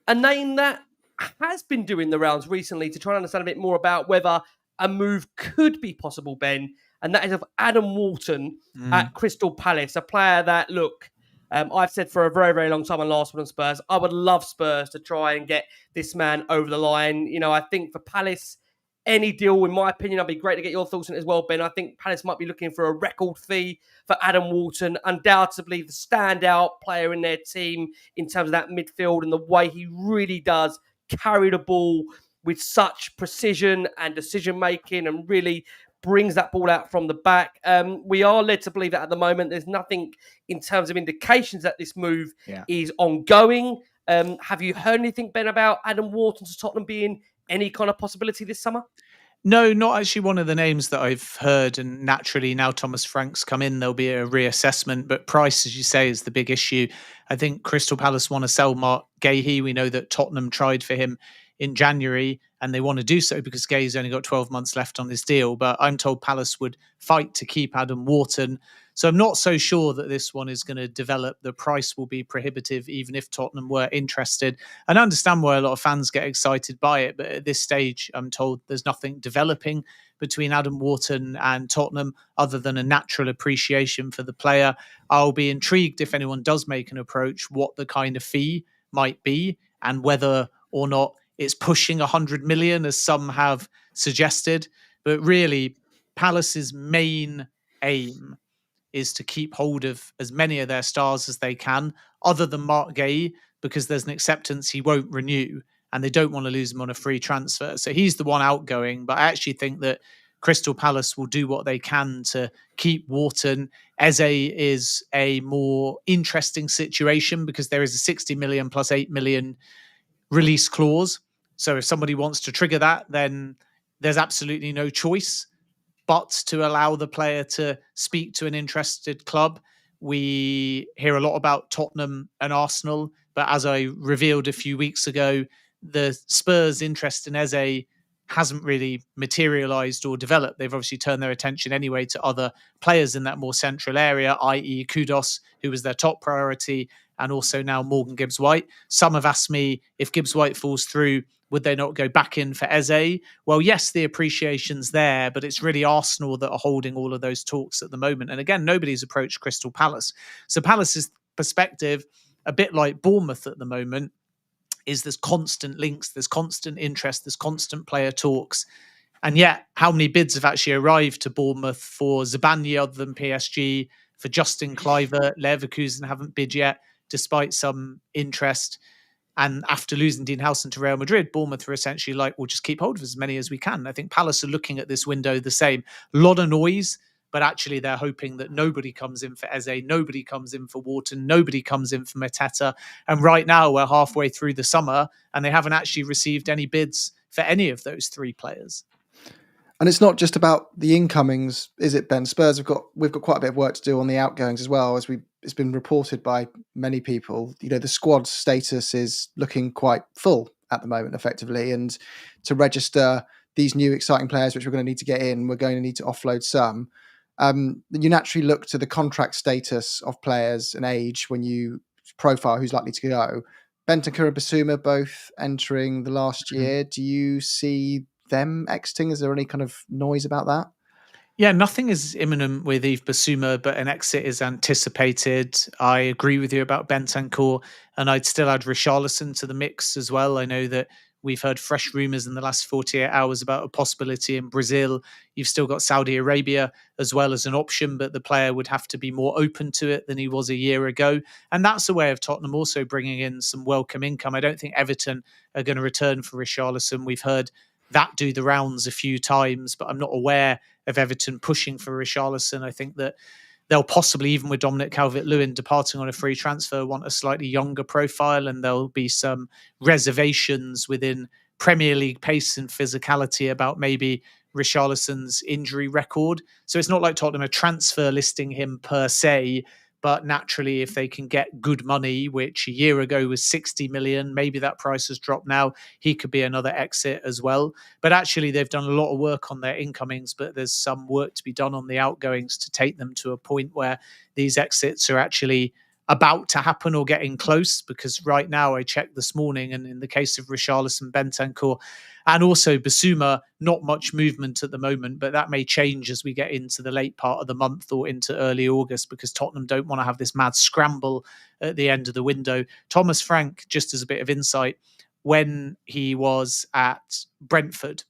a name that has been doing the rounds recently to try and understand a bit more about whether a move could be possible, Ben. And that is of Adam Wharton at Crystal Palace, a player that, look, I've said for a very, very long time on Last Word on Spurs, I would love Spurs to try and get this man over the line. You know, I think for Palace, any deal, in my opinion, I'd be great to get your thoughts on it as well, Ben. I think Palace might be looking for a record fee for Adam Wharton, undoubtedly the standout player in their team in terms of that midfield and the way he really does carry the ball with such precision and decision-making and really brings that ball out from the back. We are led to believe that at the moment there's nothing in terms of indications that this move is ongoing. Have you heard anything, Ben, about Adam Wharton to Tottenham being any kind of possibility this summer? No, not actually one of the names that I've heard. And naturally, now Thomas Frank's come in, there'll be a reassessment. But price, as you say, is the big issue. I think Crystal Palace want to sell Mark Gahey. We know that Tottenham tried for him in January, and they want to do so because Gay's only got 12 months left on his deal. But I'm told Palace would fight to keep Adam Wharton. So I'm not so sure that this one is going to develop. The price will be prohibitive, even if Tottenham were interested. And I understand why a lot of fans get excited by it. But at this stage, I'm told there's nothing developing between Adam Wharton and Tottenham other than a natural appreciation for the player. I'll be intrigued if anyone does make an approach, what the kind of fee might be and whether or not it's pushing 100 million, as some have suggested. But really, Palace's main aim is to keep hold of as many of their stars as they can, other than Mark Gahey, because there's an acceptance he won't renew and they don't want to lose him on a free transfer. So he's the one outgoing. But I actually think that Crystal Palace will do what they can to keep Wharton. Eze is a more interesting situation because there is a 60 million plus 8 million release clause. So if somebody wants to trigger that, then there's absolutely no choice but to allow the player to speak to an interested club. We hear a lot about Tottenham and Arsenal, but as I revealed a few weeks ago, the Spurs' interest in Eze hasn't really materialised or developed. They've obviously turned their attention anyway to other players in that more central area, i.e. Kudus, who was their top priority, and also now Morgan Gibbs-White. Some have asked me if Gibbs-White falls through, would they not go back in for Eze? Well, yes, the appreciation's there, but it's really Arsenal that are holding all of those talks at the moment. And again, nobody's approached Crystal Palace. So Palace's perspective, a bit like Bournemouth at the moment, is there's constant links, there's constant interest, there's constant player talks. And yet, how many bids have actually arrived to Bournemouth for Zabanyi other than PSG, for Justin Kluivert? Leverkusen haven't bid yet, despite some interest. And after losing Dean Howson to Real Madrid, Bournemouth were essentially like, we'll just keep hold of as many as we can. I think Palace are looking at this window the same. A lot of noise, but actually they're hoping that nobody comes in for Eze, nobody comes in for Wharton, nobody comes in for Mateta. And right now we're halfway through the summer and they haven't actually received any bids for any of those three players. And it's not just about the incomings, is it, Ben? Spurs we've got quite a bit of work to do on the outgoings as well, as it's been reported by many people. You know, the squad status is looking quite full at the moment, effectively, and to register these new exciting players, which we're going to need to get in, we're going to need to offload some. You naturally look to the contract status of players and age when you profile who's likely to go. Bentancur and Bissouma both entering the last year. Do you see them exiting? Is there any kind of noise about that? Yeah, nothing is imminent with Yves Bissouma, but an exit is anticipated. I agree with you about Bentancur, and I'd still add Richarlison to the mix as well. I know that we've heard fresh rumours in the last 48 hours about a possibility in Brazil. You've still got Saudi Arabia as well as an option, but the player would have to be more open to it than he was a year ago. And that's a way of Tottenham also bringing in some welcome income. I don't think Everton are going to return for Richarlison. We've heard that do the rounds a few times, but I'm not aware of Everton pushing for Richarlison. I think that they'll possibly, even with Dominic Calvert-Lewin departing on a free transfer, want a slightly younger profile, and there'll be some reservations within Premier League pace and physicality about maybe Richarlison's injury record. So it's not like Tottenham are transfer listing him per se, but naturally, if they can get good money, which a year ago was 60 million, maybe that price has dropped now, he could be another exit as well. But actually, they've done a lot of work on their incomings, but there's some work to be done on the outgoings to take them to a point where these exits are actually about to happen or getting close. Because right now, I checked this morning, and in the case of Richarlison, Bentancur, and also Bissouma, not much movement at the moment, but that may change as we get into the late part of the month or into early August, because Tottenham don't want to have this mad scramble at the end of the window. Thomas Frank, just as a bit of insight, when he was at Brentford,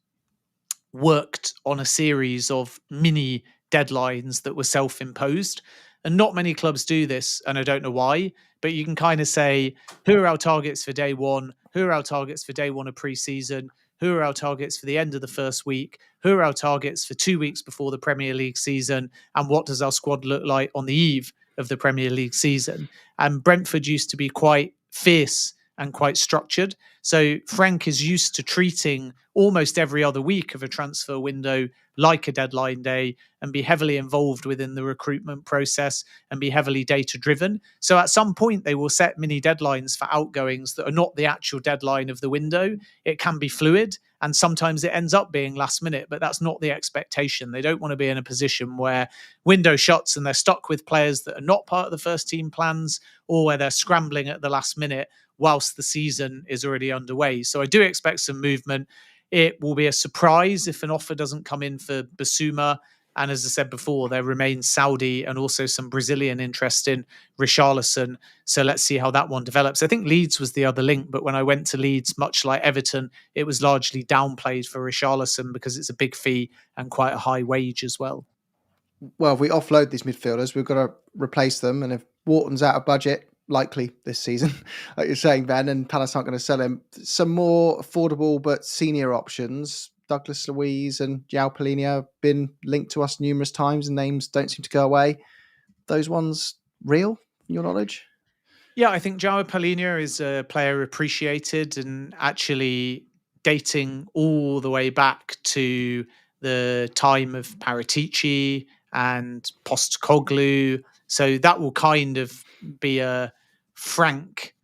worked on a series of mini deadlines that were self-imposed. And not many clubs do this, and I don't know why, but you can kind of say, who are our targets for day one? Who are our targets for day one of pre-season? Who are our targets for the end of the first week? Who are our targets for 2 weeks before the Premier League season? And what does our squad look like on the eve of the Premier League season? And Brentford used to be quite fierce and quite structured. So Frank is used to treating almost every other week of a transfer window like a deadline day, and be heavily involved within the recruitment process and be heavily data driven. So at some point they will set mini deadlines for outgoings that are not the actual deadline of the window. It can be fluid, and sometimes it ends up being last minute, but that's not the expectation. They don't want to be in a position where window shuts and they're stuck with players that are not part of the first team plans, or where they're scrambling at the last minute whilst the season is already underway. So I do expect some movement. It will be a surprise if an offer doesn't come in for Bissouma. And as I said before, there remains Saudi and also some Brazilian interest in Richarlison. So let's see how that one develops. I think Leeds was the other link, but when I went to Leeds, much like Everton, it was largely downplayed for Richarlison because it's a big fee and quite a high wage as well. Well, if we offload these midfielders, we've got to replace them. And if Wharton's out of budget, likely this season, like you're saying, Ben, and Palace aren't going to sell him, some more affordable but senior options. Douglas Luiz and João Palhinha have been linked to us numerous times, and names don't seem to go away. Those ones real, in your knowledge? Yeah, I think João Palhinha is a player appreciated, and actually dating all the way back to the time of Paratici and Postecoglou. So that will kind of be a frank,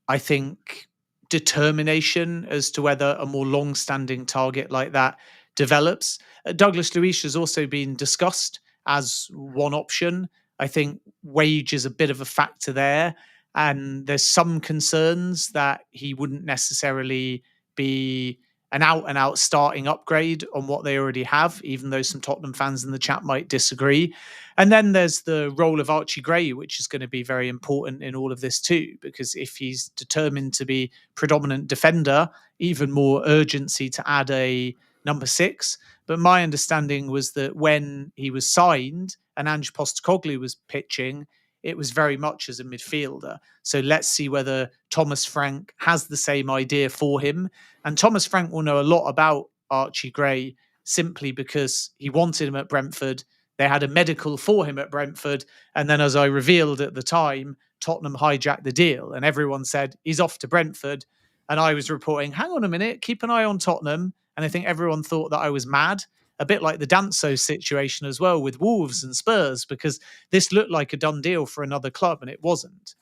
I think, determination as to whether a more long-standing target like that develops. Douglas Luiz has also been discussed as one option. I think wage is a bit of a factor there, and there's some concerns that he wouldn't necessarily be an out-and-out starting upgrade on what they already have, even though some Tottenham fans in the chat might disagree. And then there's the role of 𝐅𝐸𝐺 Gray, which is going to be very important in all of this too, because if he's determined to be predominant defender, even more urgency to add a number 6. But my understanding was that when he was signed and Ange Postecoglou was pitching, it was very much as a midfielder. So let's see whether Thomas Frank has the same idea for him. And Thomas Frank will know a lot about 𝐅𝐸𝐺 Gray simply because he wanted him at Brentford. They had a medical for him at Brentford. And then, as I revealed at the time, Tottenham hijacked the deal and everyone said, he's off to Brentford. And I was reporting, hang on a minute, keep an eye on Tottenham. And I think everyone thought that I was mad. A bit like the Danso situation as well with Wolves and Spurs, because this looked like a done deal for another club and it wasn't.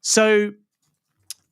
So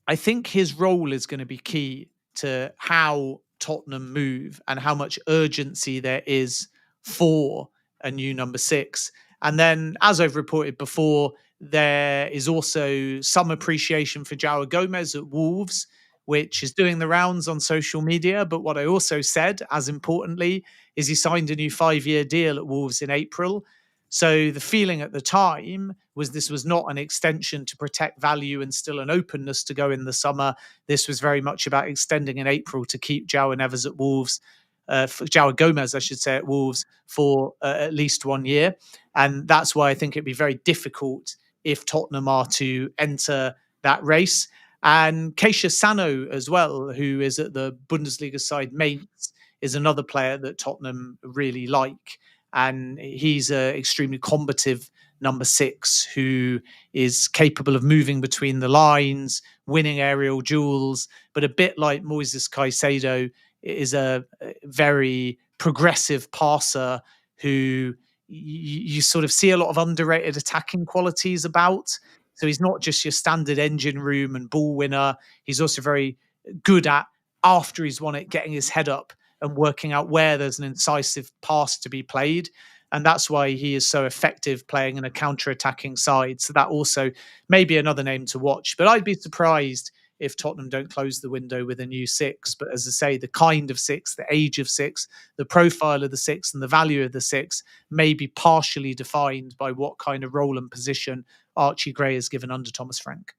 I think his role is going to be key to how Tottenham move and how much urgency there is for a new number 6. And then, as I've reported before, there is also some appreciation for João Gomes at Wolves, which is doing the rounds on social media. But what I also said, as importantly, is he signed a new 5-year deal at Wolves in April. So the feeling at the time was this was not an extension to protect value and still an openness to go in the summer. This was very much about extending in April to keep João Neves at Wolves, João Gomez, I should say, at Wolves for at least 1 year. And that's why I think it'd be very difficult if Tottenham are to enter that race. And Keisha Sano as well, who is at the Bundesliga side Mainz, is another player that Tottenham really like. And he's an extremely combative number 6 who is capable of moving between the lines, winning aerial duels, but a bit like Moises Caicedo, is a very progressive passer who you sort of see a lot of underrated attacking qualities about. So he's not just your standard engine room and ball winner. He's also very good at, after he's won it, getting his head up and working out where there's an incisive pass to be played. And that's why he is so effective playing in a counter-attacking side. So that also may be another name to watch. But I'd be surprised if Tottenham don't close the window with a new 6. But as I say, the kind of 6, the age of 6, the profile of the 6 and the value of the 6 may be partially defined by what kind of role and position Archie Gray has given under Thomas Frank.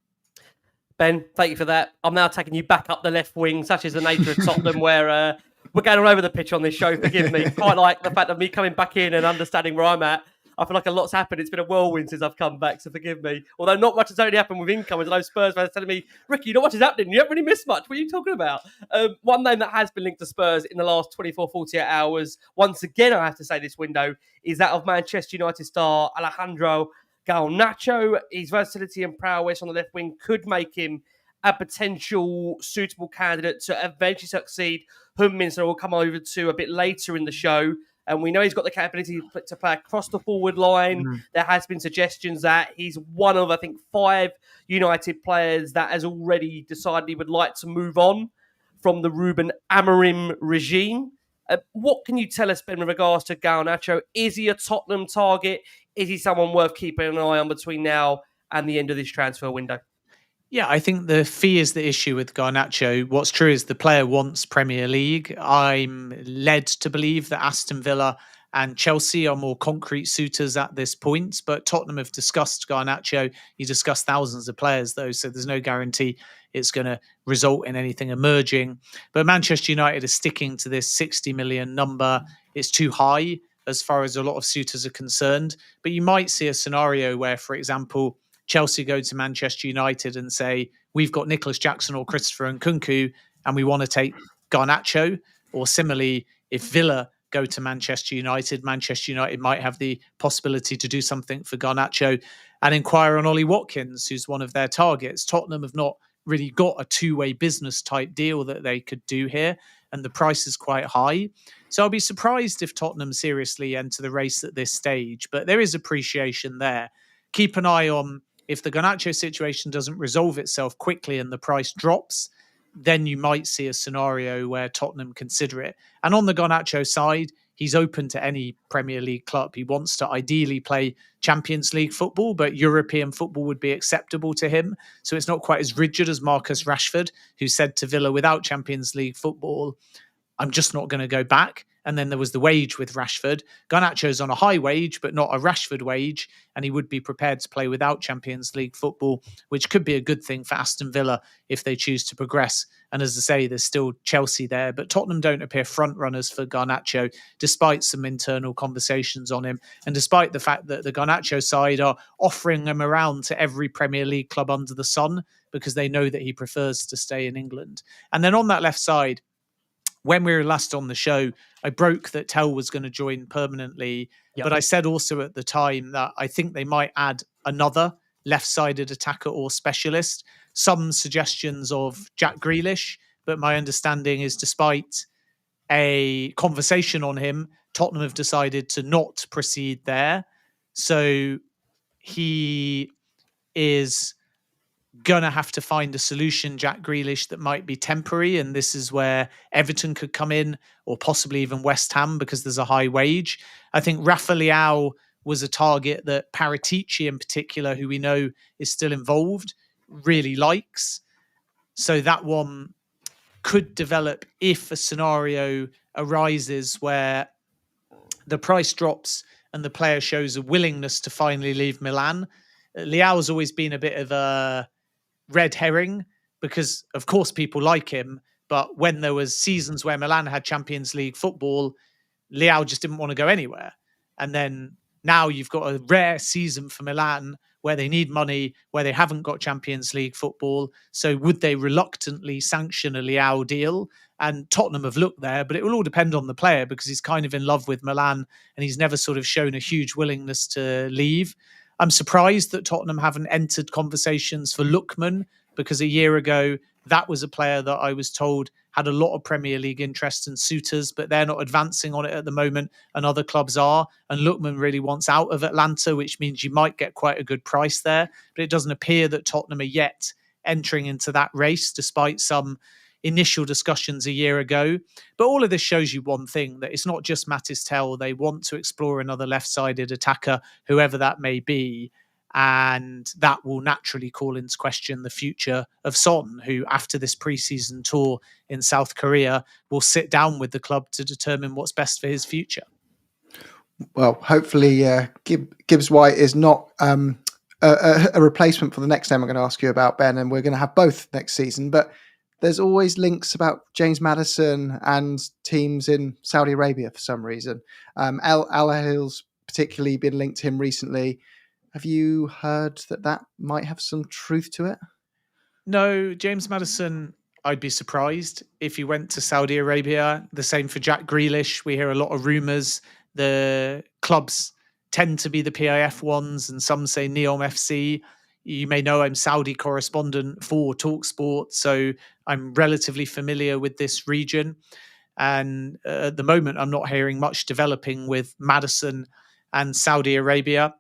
Ben, thank you for that. I'm now taking you back up the left wing, such is the nature of Tottenham, where we're going all over the pitch on this show. Forgive me. Quite like the fact of me coming back in and understanding where I'm at. I feel like a lot's happened. It's been a whirlwind since I've come back, so forgive me. Although not much has only happened with incomers. I know Spurs fans telling me, Ricky, not much is happening. You haven't really missed much. What are you talking about? One name that has been linked to Spurs in the last 24, 48 hours, once again, I have to say this window, is that of Manchester United star Alejandro Garnacho. His versatility and prowess on the left wing could make him a potential suitable candidate to eventually succeed Heung-Min, so we'll come over to a bit later in the show. And we know he's got the capability to play across the forward line. There has been suggestions that he's one of, I think, 5 United players that has already decided he would like to move on from the Ruben Amorim regime. What can you tell us, Ben, with regards to Garnacho? Is he a Tottenham target? Is he someone worth keeping an eye on between now and the end of this transfer window? Yeah, I think the fee is the issue with Garnacho. What's true is the player wants Premier League. I'm led to believe that Aston Villa and Chelsea are more concrete suitors at this point, but Tottenham have discussed Garnacho. You discussed thousands of players, though, so there's no guarantee it's going to result in anything emerging. But Manchester United is sticking to this 60 million number. It's too high as far as a lot of suitors are concerned. But you might see a scenario where, for example, Chelsea go to Manchester United and say, we've got Nicholas Jackson or Christopher Nkunku and we want to take Garnacho. Or similarly, if Villa go to Manchester United might have the possibility to do something for Garnacho and inquire on Ollie Watkins, who's one of their targets. Tottenham have not really got a two-way business type deal that they could do here, and the price is quite high. So I'll be surprised if Tottenham seriously enter the race at this stage, but there is appreciation there. Keep an eye on, if the Garnacho situation doesn't resolve itself quickly and the price drops, then you might see a scenario where Tottenham consider it. And on the Garnacho side, he's open to any Premier League club. He wants to ideally play Champions League football, but European football would be acceptable to him. So it's not quite as rigid as Marcus Rashford, who said to Villa, without Champions League football, I'm just not going to go back. And then there was the wage with Rashford. Garnacho's on a high wage, but not a Rashford wage. And he would be prepared to play without Champions League football, which could be a good thing for Aston Villa if they choose to progress. And as I say, there's still Chelsea there. But Tottenham don't appear front runners for Garnacho, despite some internal conversations on him. And despite the fact that the Garnacho side are offering him around to every Premier League club under the sun, because they know that he prefers to stay in England. And then on that left side, when we were last on the show, I broke that Tell was going to join permanently. Yep. But I said also at the time that I think they might add another left-sided attacker or specialist. Some suggestions of Jack Grealish, but my understanding is despite a conversation on him, Tottenham have decided to not proceed there. So he is going to have to find a solution, Jack Grealish, that might be temporary. And this is where Everton could come in, or possibly even West Ham, because there's a high wage. I think Rafa Leao was a target that Paratici in particular, who we know is still involved, really likes. So that one could develop if a scenario arises where the price drops and the player shows a willingness to finally leave Milan. Leao's always been a bit of a red herring because, of course, people like him. But when there was seasons where Milan had Champions League football, Leao just didn't want to go anywhere. And then now you've got a rare season for Milan where they need money, where they haven't got Champions League football. So would they reluctantly sanction a Leao deal? And Tottenham have looked there, but it will all depend on the player because he's kind of in love with Milan and he's never sort of shown a huge willingness to leave. I'm surprised that Tottenham haven't entered conversations for Lookman because a year ago, that was a player that I was told had a lot of Premier League interest and suitors, but they're not advancing on it at the moment, and other clubs are. And Lookman really wants out of Atlanta, which means you might get quite a good price there. But it doesn't appear that Tottenham are yet entering into that race, despite some initial discussions a year ago. But all of this shows you one thing, that it's not just Matis Tel. They want to explore another left-sided attacker, whoever that may be. And that will naturally call into question the future of Son, who after this pre-season tour in South Korea will sit down with the club to determine what's best for his future. Well, hopefully Gibbs-White is not a replacement for the next name I'm going to ask you about, Ben, and we're going to have both next season. But there's always links about James Maddison and teams in Saudi Arabia for some reason. Al Hil's particularly been linked to him recently. Have you heard that might have some truth to it? No, James Maddison, I'd be surprised if he went to Saudi Arabia. The same for Jack Grealish. We hear a lot of rumours. The clubs tend to be the PIF ones, and some say Neom FC. You may know I'm Saudi correspondent for TalkSport, so I'm relatively familiar with this region. And at the moment, I'm not hearing much developing with Maddison and Saudi Arabia.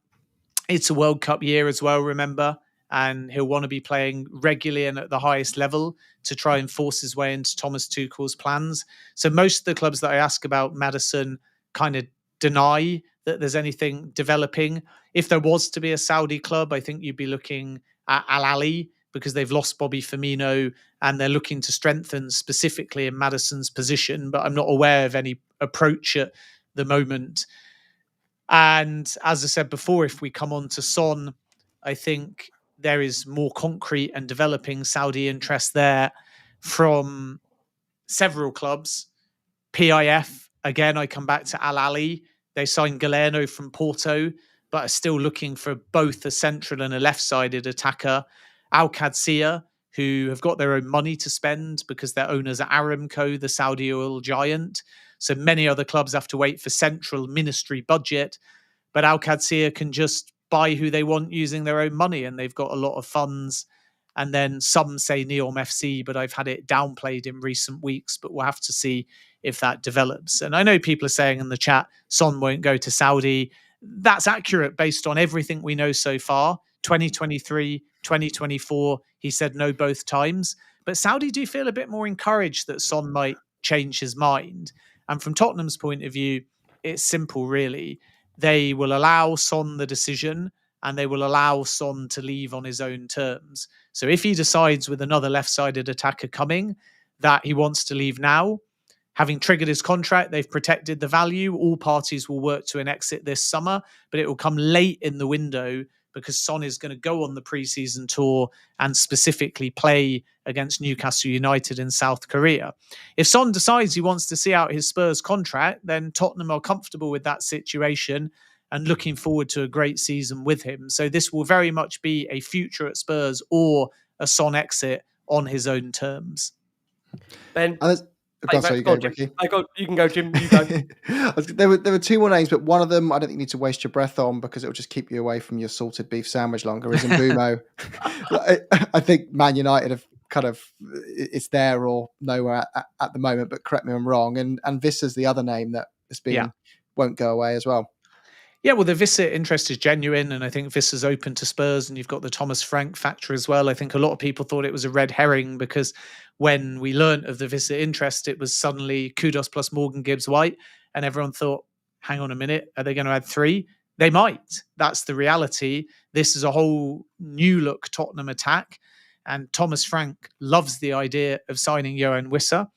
It's a World Cup year as well, remember, and he'll want to be playing regularly and at the highest level to try and force his way into Thomas Tuchel's plans. So most of the clubs that I ask about Maddison kind of deny that there's anything developing. If there was to be a Saudi club, I think you'd be looking at Al Ahly because they've lost Bobby Firmino and they're looking to strengthen specifically in Maddison's position, but I'm not aware of any approach at the moment. And as I said before, if we come on to Son, I think there is more concrete and developing Saudi interest there from several clubs. PIF, again, I come back to Al Ahly. They signed Galeno from Porto, but are still looking for both a central and a left-sided attacker. Al-Qadsiya, who have got their own money to spend because their owners are Aramco, the Saudi oil giant. So many other clubs have to wait for central ministry budget, but Al-Qadsiya can just buy who they want using their own money, and they've got a lot of funds. And then some say Neom FC, but I've had it downplayed in recent weeks, but we'll have to see if that develops. And I know people are saying in the chat, Son won't go to Saudi. That's accurate based on everything we know so far. 2023, 2024, he said no both times. But Saudi do feel a bit more encouraged that Son might change his mind. And from Tottenham's point of view, it's simple, really. They will allow Son the decision and they will allow Son to leave on his own terms. So if he decides with another left-sided attacker coming that he wants to leave now, having triggered his contract, they've protected the value. All parties will work to an exit this summer, but it will come late in the window because Son is going to go on the pre-season tour and specifically play against Newcastle United in South Korea. If Son decides he wants to see out his Spurs contract, then Tottenham are comfortable with that situation and looking forward to a great season with him. So this will very much be a future at Spurs or a Son exit on his own terms. Ben? You go, Ricky. You can go, Jim. You go. There were two more names, but one of them I don't think you need to waste your breath on because it will just keep you away from your salted beef sandwich longer. Is Mbeumo? I think Man United have kind of it's there or nowhere at the moment, but correct me if I'm wrong. And Wissa's the other name that has been won't go away as well. Yeah, well, the Wissa interest is genuine, and I think Wissa's open to Spurs, and you've got the Thomas Frank factor as well. I think a lot of people thought it was a red herring because when we learned of the Wissa interest, it was suddenly Kudus plus Morgan Gibbs-White, and everyone thought, hang on a minute, are they going to add three? They might. That's the reality. This is a whole new look Tottenham attack, And Thomas Frank loves the idea of signing Yoane Wissa.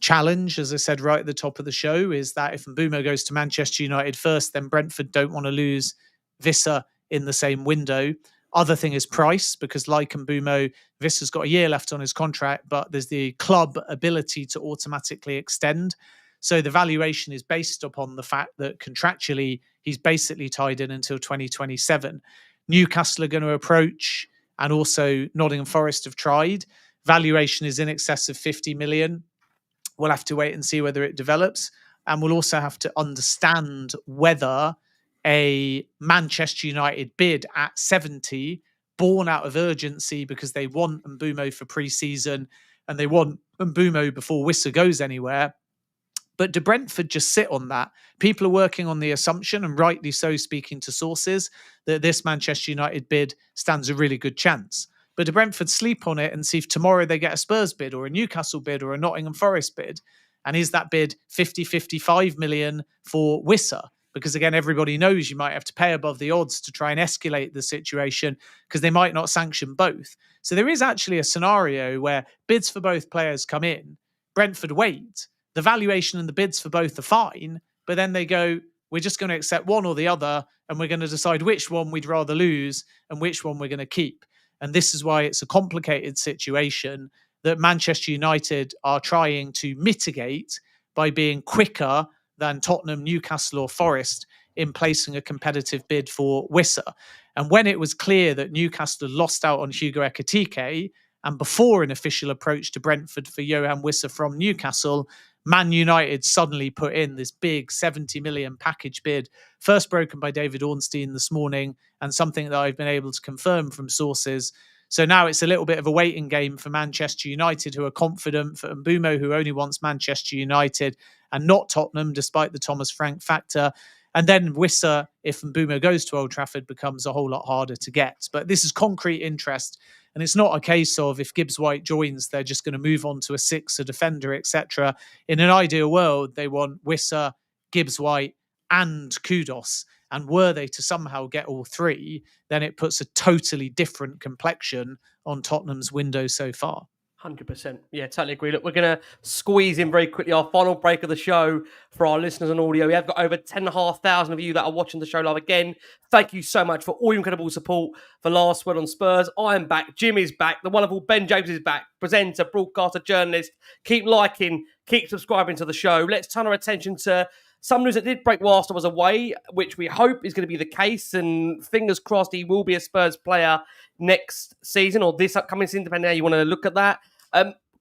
Challenge, as I said right at the top of the show, is that if Mbeumo goes to Manchester United first, then Brentford don't want to lose Wissa in the same window. Other thing is price, because like Mbeumo, Vissa's got a year left on his contract, but there's the club ability to automatically extend. So the valuation is based upon the fact that contractually he's basically tied in until 2027. Newcastle are going to approach, and also Nottingham Forest have tried. Valuation is in excess of 50 million. We'll have to wait and see whether it develops. And we'll also have to understand whether a Manchester United bid at 70, born out of urgency because they want Mbeumo for pre-season and they want Mbeumo before Wissa goes anywhere. But do Brentford just sit on that? People are working on the assumption, and rightly so, speaking to sources, that this Manchester United bid stands a really good chance. But do Brentford sleep on it and see if tomorrow they get a Spurs bid or a Newcastle bid or a Nottingham Forest bid? And is that bid 50, 55 million for Wissa? Because again, everybody knows you might have to pay above the odds to try and escalate the situation because they might not sanction both. So there is actually a scenario where bids for both players come in, Brentford wait, the valuation and the bids for both are fine, but then they go, we're just going to accept one or the other, and we're going to decide which one we'd rather lose and which one we're going to keep. And this is why it's a complicated situation that Manchester United are trying to mitigate by being quicker than Tottenham, Newcastle or Forest in placing a competitive bid for Wissa. And when it was clear that Newcastle lost out on Hugo Ekitike, and before an official approach to Brentford for Yoane Wissa from Newcastle, Man United suddenly put in this big 70 million package bid, first broken by David Ornstein this morning, and something that I've been able to confirm from sources. So now it's a little bit of a waiting game for Manchester United, who are confident, for Mbeumo, who only wants Manchester United and not Tottenham, despite the Thomas Frank factor. And then Wissa, if Mbeumo goes to Old Trafford, becomes a whole lot harder to get. But this is concrete interest. And it's not a case of if Gibbs-White joins, they're just going to move on to a six, a defender, etc. In an ideal world, they want Wissa, Gibbs-White and Kudus. And were they to somehow get all three, then it puts a totally different complexion on Tottenham's window so far. 100%. Yeah, totally agree. Look, we're going to squeeze in very quickly our final break of the show for our listeners on audio. We have got over 10,500 of you that are watching the show live again. Thank you so much for all your incredible support for Last Word on Spurs. I am back. Jim is back. The wonderful Ben James is back. Presenter, broadcaster, journalist. Keep liking, keep subscribing to the show. Let's turn our attention to some news that did break whilst I was away, which we hope is going to be the case. And fingers crossed he will be a Spurs player next season or this upcoming season, depending on how you want to look at that.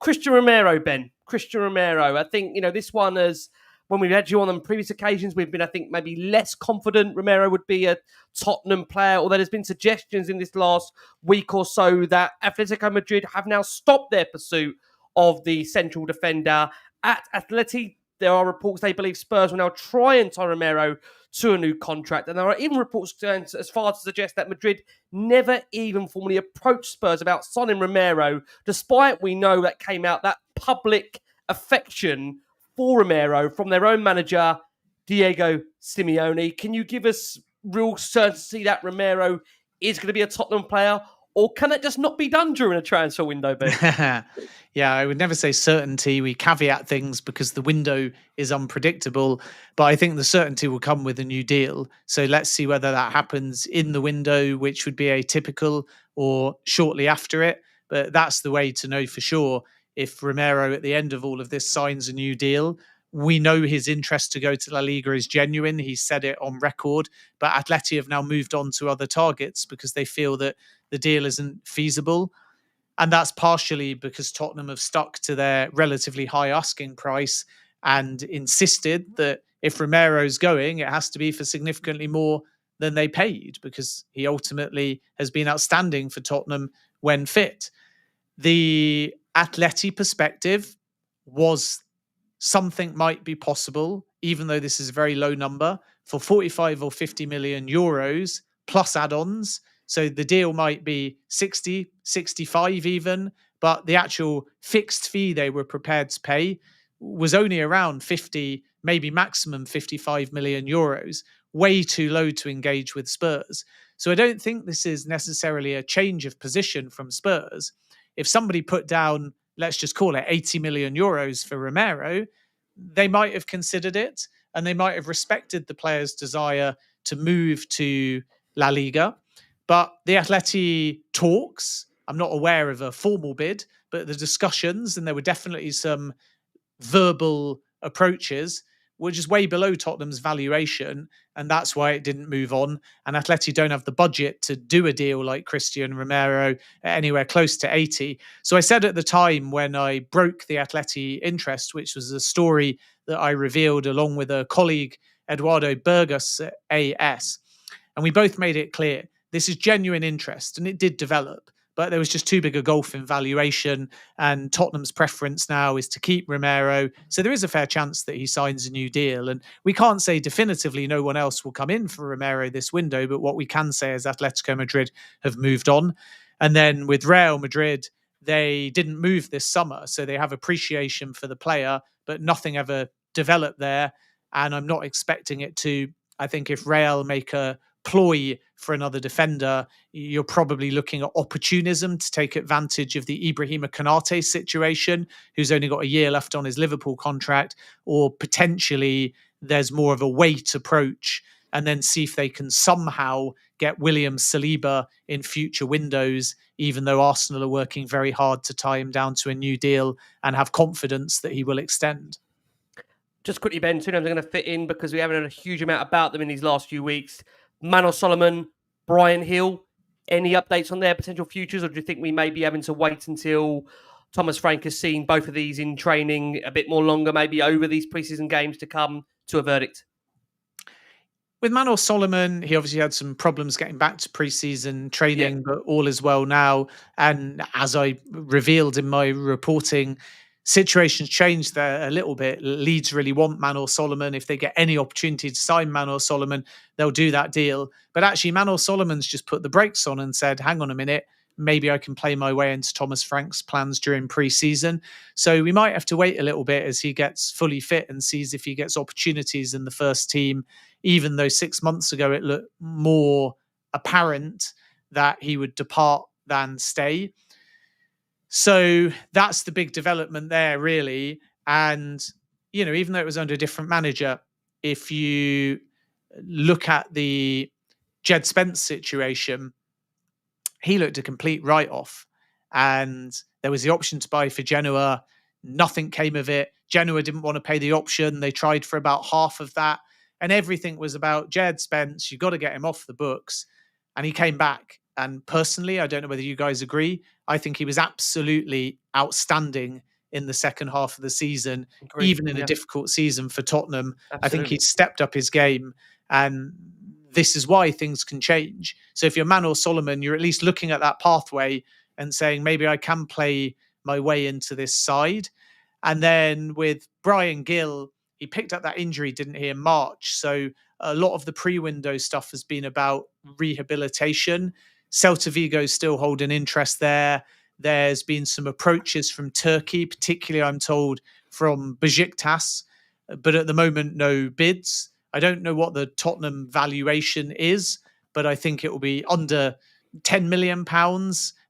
Christian Romero, Ben. Christian Romero. I think, this one is, when we've had you on previous occasions, we've been, I think, maybe less confident Romero would be a Tottenham player, although there's been suggestions in this last week or so that Atletico Madrid have now stopped their pursuit of the central defender. At Atleti, there are reports they believe Spurs will now try and tie Romero to a new contract. And there are even reports going as far to suggest that Madrid never even formally approached Spurs about signing Romero, despite we know that came out, that public affection for Romero from their own manager, Diego Simeone. Can you give us real certainty that Romero is going to be a Tottenham player? Or can it just not be done during a transfer window, Ben? Yeah, I would never say certainty. We caveat things because the window is unpredictable. But I think the certainty will come with a new deal. So let's see whether that happens in the window, which would be atypical, or shortly after it. But that's the way to know for sure if Romero at the end of all of this signs a new deal. We know his interest to go to La Liga is genuine. He said it on record. But Atleti have now moved on to other targets because they feel that the deal isn't feasible. And that's partially because Tottenham have stuck to their relatively high asking price and insisted that if Romero's going, it has to be for significantly more than they paid, because he ultimately has been outstanding for Tottenham when fit. The Atleti perspective was something might be possible, even though this is a very low number, for 45 or 50 million euros plus add-ons. So the deal might be 60, 65 even, but the actual fixed fee they were prepared to pay was only around 50, maybe maximum 55 million euros, way too low to engage with Spurs. So I don't think this is necessarily a change of position from Spurs. if somebody put down, let's just call it 80 million euros for Romero, they might have considered it, and they might have respected the player's desire to move to La Liga. But the Atleti talks, I'm not aware of a formal bid, but the discussions, and there were definitely some verbal approaches, were just way below Tottenham's valuation, and that's why it didn't move on. And Atleti don't have the budget to do a deal like Christian Romero anywhere close to 80. So I said at the time when I broke the Atleti interest, which was a story that I revealed along with a colleague, Eduardo Burgos at AS, and we both made it clear this is genuine interest, and it did develop. But there was just too big a gulf in valuation, and Tottenham's preference now is to keep Romero. So there is a fair chance that he signs a new deal. And we can't say definitively no one else will come in for Romero this window, but what we can say is Atletico Madrid have moved on. And then with Real Madrid, they didn't move this summer, so they have appreciation for the player, but nothing ever developed there. And I'm not expecting it to. I think if Real make a ploy for another defender, you're probably looking at opportunism to take advantage of the Ibrahima Konate situation, who's only got a year left on his Liverpool contract, or potentially there's more of a wait approach and then see if they can somehow get William Saliba in future windows, even though Arsenal are working very hard to tie him down to a new deal and have confidence that he will extend. Just quickly, Ben, two names are going to fit in because we haven't had a huge amount about them in these last few weeks. Manor Solomon, Brian Hill. Any updates on their potential futures, or do you think we may be having to wait until Thomas Frank has seen both of these in training a bit more longer, maybe over these preseason games to come to a verdict? With Manor Solomon, he obviously had some problems getting back to preseason training, but all is well now. And as I revealed in my reporting, situations changed there a little bit. Leeds really want Manor Solomon. If they get any opportunity to sign Manor Solomon, they'll do that deal. But actually, Manor Solomon's just put the brakes on and said, hang on a minute, maybe I can play my way into Thomas Frank's plans during pre-season. So we might have to wait a little bit as he gets fully fit and sees if he gets opportunities in the first team, even though 6 months ago it looked more apparent that he would depart than stay. So that's the big development there, really. And, you know, even though it was under a different manager, if you look at the Jed Spence situation, he looked a complete write-off. And there was the option to buy for Genoa. Nothing came of it. Genoa didn't want to pay the option. They tried for about half of that. And everything was about Jed Spence. You've got to get him off the books. And he came back. And personally, I don't know whether you guys agree, I think he was absolutely outstanding in the second half of the season, even in a difficult season for Tottenham. Absolutely. I think he's stepped up his game, and this is why things can change. So if you're Manor Solomon, you're at least looking at that pathway and saying, maybe I can play my way into this side. And then with Brian Gill, he picked up that injury, didn't he, in March. So a lot of the pre-window stuff has been about rehabilitation. Celta Vigo still hold an interest there. There's been some approaches from Turkey, particularly, I'm told, from Besiktas, but at the moment, no bids. I don't know what the Tottenham valuation is, but I think it will be under £10 million,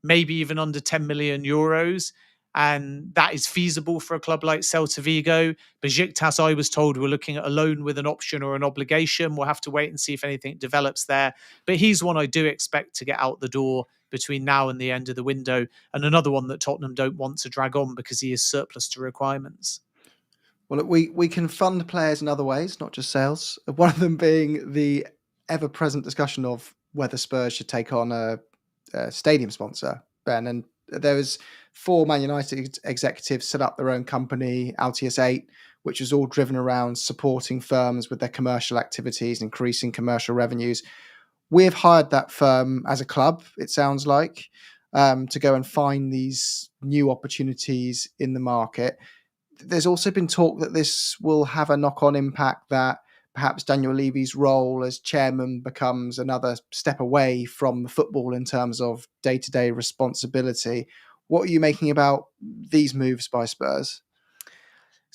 maybe even under 10 million euros. And that is feasible for a club like Celta Vigo. Besiktas, I was told, we're looking at a loan with an option or an obligation. We'll have to wait and see if anything develops there. But he's one I do expect to get out the door between now and the end of the window. And another one that Tottenham don't want to drag on because he is surplus to requirements. Well, look, we can fund players in other ways, not just sales. One of them being the ever-present discussion of whether Spurs should take on a stadium sponsor, Ben. And there was 4 Man United executives set up their own company, Altius 8, which was all driven around supporting firms with their commercial activities, increasing commercial revenues. We've hired that firm as a club, it sounds like, to go and find these new opportunities in the market. There's also been talk that this will have a knock-on impact, that perhaps Daniel Levy's role as chairman becomes another step away from the football in terms of day-to-day responsibility. What are you making about these moves by Spurs?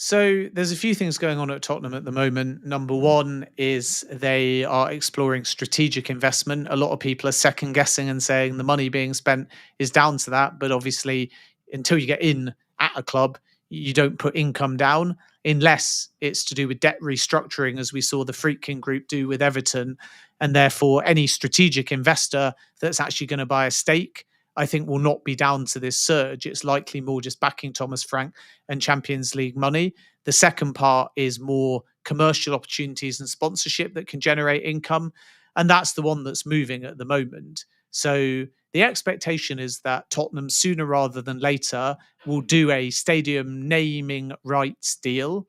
So there's a few things going on at Tottenham at the moment. Number one is they are exploring strategic investment. A lot of people are second guessing and saying the money being spent is down to that. But obviously, until you get in at a club, you don't put income down unless it's to do with debt restructuring, as we saw the Friedkin Group do with Everton. And therefore, any strategic investor that's actually going to buy a stake, I think, will not be down to this surge. It's likely more just backing Thomas Frank and Champions League money. The second part is more commercial opportunities and sponsorship that can generate income. And that's the one that's moving at the moment. So the expectation is that Tottenham, sooner rather than later, will do a stadium naming rights deal.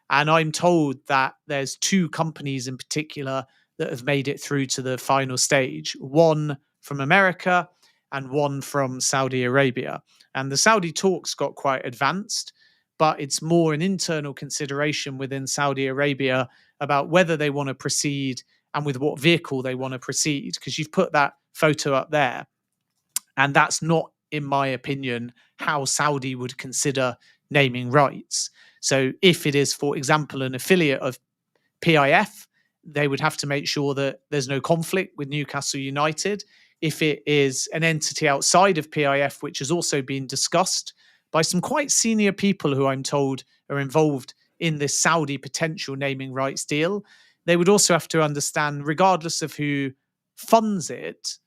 And I'm told that there's two companies in particular that have made it through to the final stage. One from America and one from Saudi Arabia. And the Saudi talks got quite advanced, but it's more an internal consideration within Saudi Arabia about whether they want to proceed and with what vehicle they want to proceed, because you've put that photo up there. And that's not, in my opinion, how Saudi would consider naming rights. So if it is, for example, an affiliate of PIF, they would have to make sure that there's no conflict with Newcastle United. If it is an entity outside of PIF, which has also been discussed by some quite senior people who I'm told are involved in this Saudi potential naming rights deal, they would also have to understand, regardless of who funds it,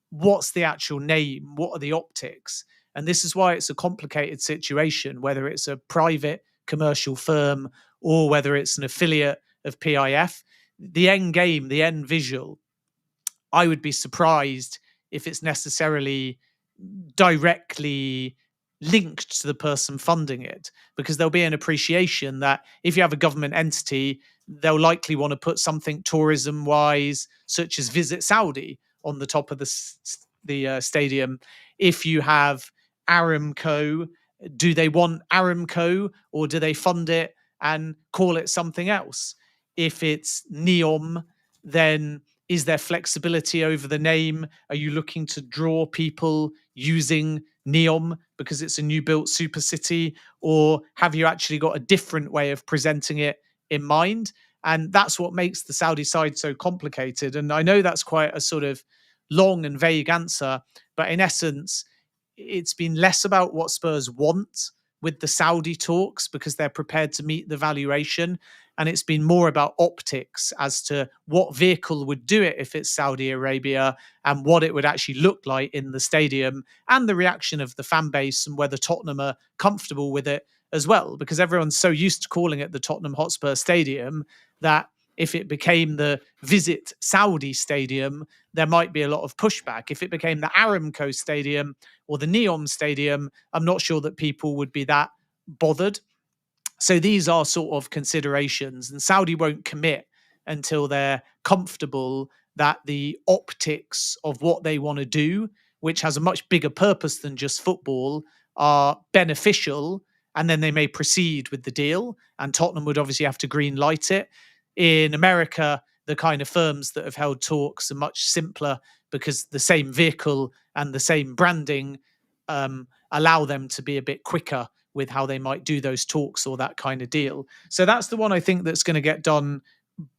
what's the actual name, what are the optics. And this is why it's a complicated situation, whether it's a private commercial firm or whether it's an affiliate of PIF. The end game, the end visual, I would be surprised if it's necessarily directly linked to the person funding it, because there'll be an appreciation that if you have a government entity, they'll likely want to put something tourism wise, such as Visit Saudi, on the top of the stadium. If you have Aramco, do they want Aramco or do they fund it and call it something else? If it's NEOM, then is there flexibility over the name? Are you looking to draw people using NEOM because it's a new built super city? Or have you actually got a different way of presenting it in mind? And that's what makes the Saudi side so complicated. And I know that's quite a sort of long and vague answer, but in essence, it's been less about what Spurs want with the Saudi talks because they're prepared to meet the valuation. And it's been more about optics as to what vehicle would do it if it's Saudi Arabia and what it would actually look like in the stadium and the reaction of the fan base and whether Tottenham are comfortable with it as well. Because everyone's so used to calling it the Tottenham Hotspur Stadium that if it became the Visit Saudi Stadium, there might be a lot of pushback. If it became the Aramco Stadium or the NEOM Stadium, I'm not sure that people would be that bothered. So these are sort of considerations, and Saudi won't commit until they're comfortable that the optics of what they want to do, which has a much bigger purpose than just football, are beneficial, and then they may proceed with the deal. And Tottenham would obviously have to green light it. In America, the kind of firms that have held talks are much simpler because the same vehicle and the same branding allow them to be a bit quicker with how they might do those talks or that kind of deal. So that's the one I think that's going to get done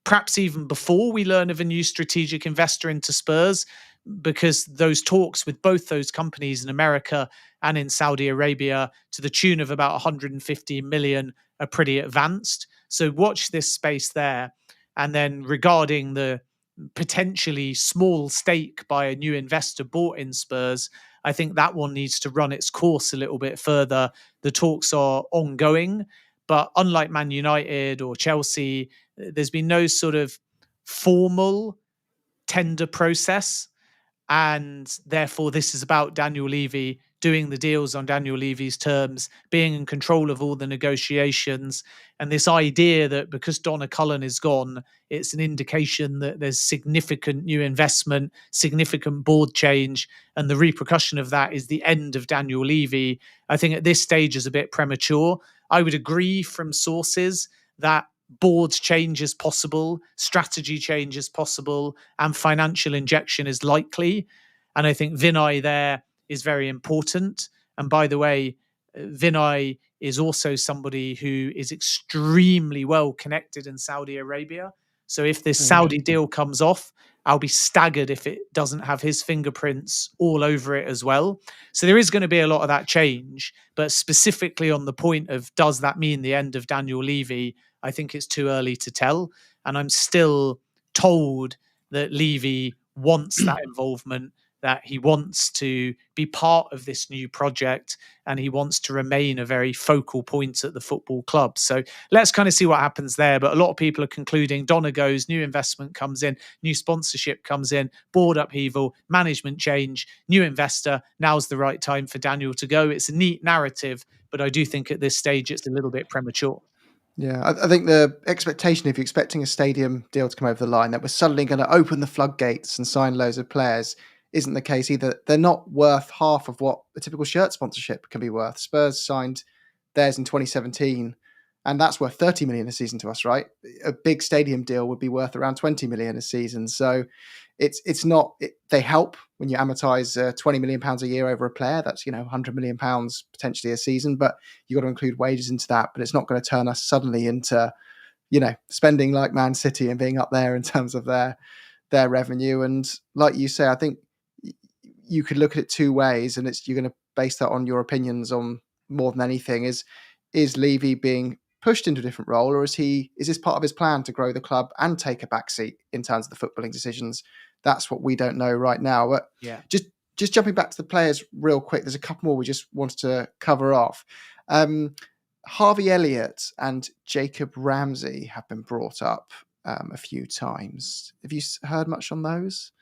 perhaps even before we learn of a new strategic investor into Spurs, because those talks with both those companies in America and in Saudi Arabia to the tune of about 150 million are pretty advanced. So watch this space there. And then regarding the potentially small stake by a new investor bought in Spurs, I think that one needs to run its course a little bit further. The talks are ongoing, but unlike Man United or Chelsea, there's been no sort of formal tender process. And therefore, this is about Daniel Levy doing the deals on Daniel Levy's terms, being in control of all the negotiations. And this idea that because Donna Cullen is gone, it's an indication that there's significant new investment, significant board change, and the repercussion of that is the end of Daniel Levy, I think at this stage is a bit premature. I would agree from sources that board change is possible, strategy change is possible, and financial injection is likely. And I think Vinay there is very important. And by the way, Vinay is also somebody who is extremely well connected in Saudi Arabia. So if this Saudi deal comes off, I'll be staggered if it doesn't have his fingerprints all over it as well. So there is going to be a lot of that change. But specifically on the point of, does that mean the end of Daniel Levy? I think it's too early to tell. And I'm still told that Levy wants that involvement, that he wants to be part of this new project, and he wants to remain a very focal point at the football club. So let's kind of see what happens there. But a lot of people are concluding Donna goes, new investment comes in, new sponsorship comes in, board upheaval, management change, new investor. Now's the right time for Daniel to go. It's a neat narrative, but I do think at this stage it's a little bit premature. Yeah, I think the expectation, if you're expecting a stadium deal to come over the line, that we're suddenly going to open the floodgates and sign loads of players, isn't the case either. They're not worth half of what a typical shirt sponsorship can be worth. Spurs signed theirs in 2017, and that's worth 30 million a season to us, right? A big stadium deal would be worth around 20 million a season. So it's not. They help when you amortize 20 million pounds a year over a player. That's 100 million pounds potentially a season, but you got to include wages into that. But it's not going to turn us suddenly into spending like Man City and being up there in terms of their revenue. And like you say, I think you could look at it two ways, and you're going to base that on your opinions on more than anything. Is Levy being pushed into a different role, or is this part of his plan to grow the club and take a backseat in terms of the footballing decisions? That's what we don't know right now. But yeah, just jumping back to the players real quick, there's a couple more we just wanted to cover off. Harvey Elliott and Jacob Ramsey have been brought up a few times. Have you heard much on those?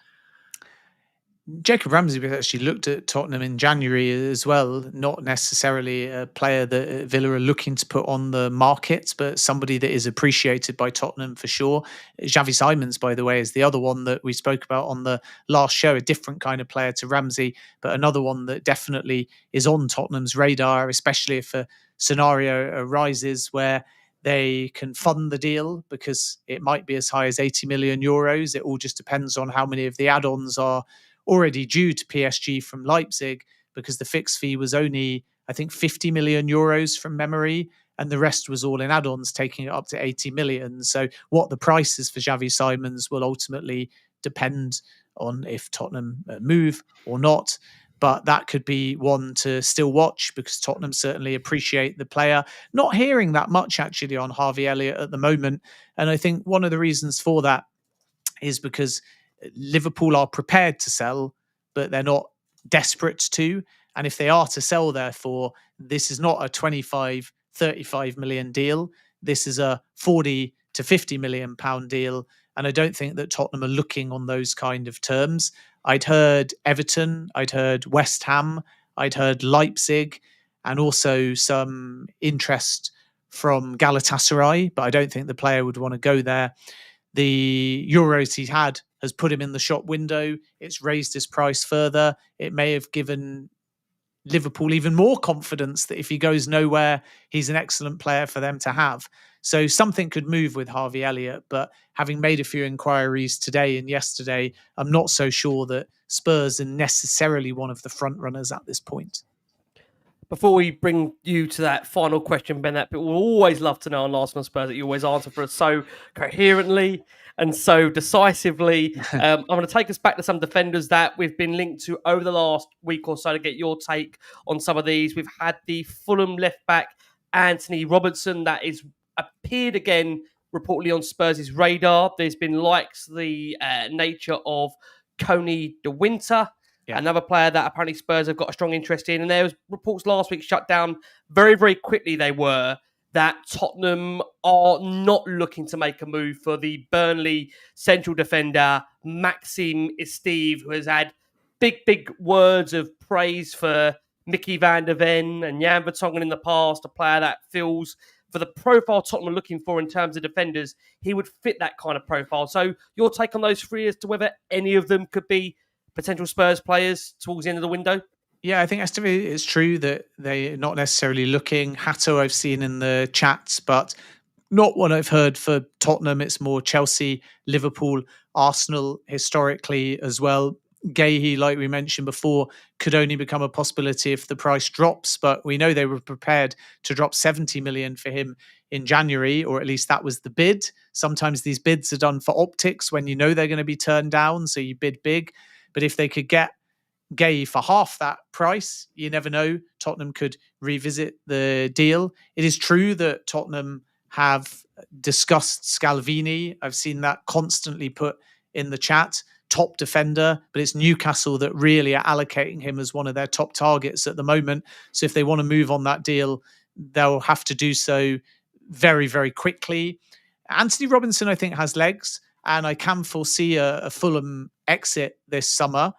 Jacob Ramsey actually looked at Tottenham in January as well, not necessarily a player that Villa are looking to put on the market, but somebody that is appreciated by Tottenham for sure. Xavi Simons, by the way, is the other one that we spoke about on the last show, a different kind of player to Ramsey, but another one that definitely is on Tottenham's radar, especially if a scenario arises where they can fund the deal, because it might be as high as 80 million euros. It all just depends on how many of the add-ons are already due to PSG from Leipzig, because the fixed fee was only, I think, 50 million euros from memory, and the rest was all in add-ons, taking it up to 80 million. So what the price is for Xavi Simons will ultimately depend on if Tottenham move or not. But that could be one to still watch, because Tottenham certainly appreciate the player. Not hearing that much actually on Harvey Elliott at the moment. And I think one of the reasons for that is because Liverpool are prepared to sell, but they're not desperate to. And if they are to sell, therefore, this is not a 25, 35 million deal. This is a 40 to 50 million pound deal. And I don't think that Tottenham are looking on those kind of terms. I'd heard Everton, I'd heard West Ham, I'd heard Leipzig, and also some interest from Galatasaray, but I don't think the player would want to go there. The Euros he's had has put him in the shop window. It's raised his price further. It may have given Liverpool even more confidence that if he goes nowhere, he's an excellent player for them to have. So something could move with Harvey Elliott, but having made a few inquiries today and yesterday, I'm not so sure that Spurs are necessarily one of the front runners at this point. Before we bring you to that final question, Ben, that people will always love to know on Arsenal Spurs, that you always answer for us so coherently and so decisively. I'm going to take us back to some defenders that we've been linked to over the last week or so to get your take on some of these. We've had the Fulham left back, Anthony Robertson, that is appeared again reportedly on Spurs' radar. There's been the nature of Coney de Winter, another player that apparently Spurs have got a strong interest in. And there was reports last week shut down very, very quickly. They were that Tottenham are not looking to make a move for the Burnley central defender, Maxime Esteve, who has had big, big words of praise for Mickey van der Ven and Jan Vertonghen in the past, a player that feels for the profile Tottenham are looking for in terms of defenders, he would fit that kind of profile. So your take on those three as to whether any of them could be potential Spurs players towards the end of the window? Yeah, I think Esteve is true that they're not necessarily looking. Hato I've seen in the chats, but not what I've heard for Tottenham. It's more Chelsea, Liverpool, Arsenal historically as well. Ghea, like we mentioned before, could only become a possibility if the price drops, but we know they were prepared to drop 70 million for him in January, or at least that was the bid. Sometimes these bids are done for optics when you know they're going to be turned down, so you bid big. But if they could get Ghea for half that price, you never know. Tottenham could revisit the deal. It is true that Tottenham have discussed Scalvini. I've seen that constantly put in the chat. Top defender, but it's Newcastle that really are allocating him as one of their top targets at the moment. So if they want to move on that deal, they'll have to do so very, very quickly. Anthony Robinson, I think, has legs, and I can foresee a Fulham exit this summer.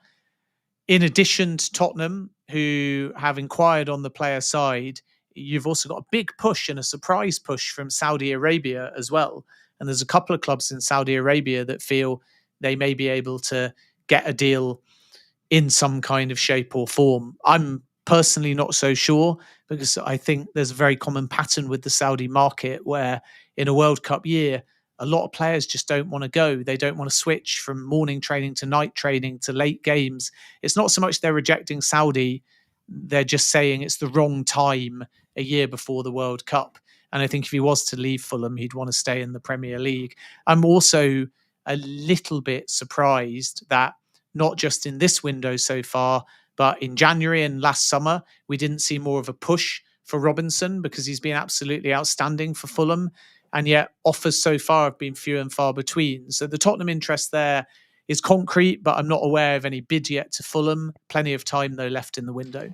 In addition to Tottenham, who have inquired on the player side, you've also got a big push and a surprise push from Saudi Arabia as well. And there's a couple of clubs in Saudi Arabia that feel they may be able to get a deal in some kind of shape or form. I'm personally not so sure, because I think there's a very common pattern with the Saudi market where in a World Cup year, a lot of players just don't want to go. They don't want to switch from morning training to night training to late games. It's not so much they're rejecting Saudi, they're just saying it's the wrong time a year before the World Cup. And I think if he was to leave Fulham, he'd want to stay in the Premier League. I'm also a little bit surprised that not just in this window so far, but in January and last summer, we didn't see more of a push for Robinson, because he's been absolutely outstanding for Fulham. And yet offers so far have been few and far between. So the Tottenham interest there is concrete, but I'm not aware of any bid yet to Fulham. Plenty of time, though, left in the window.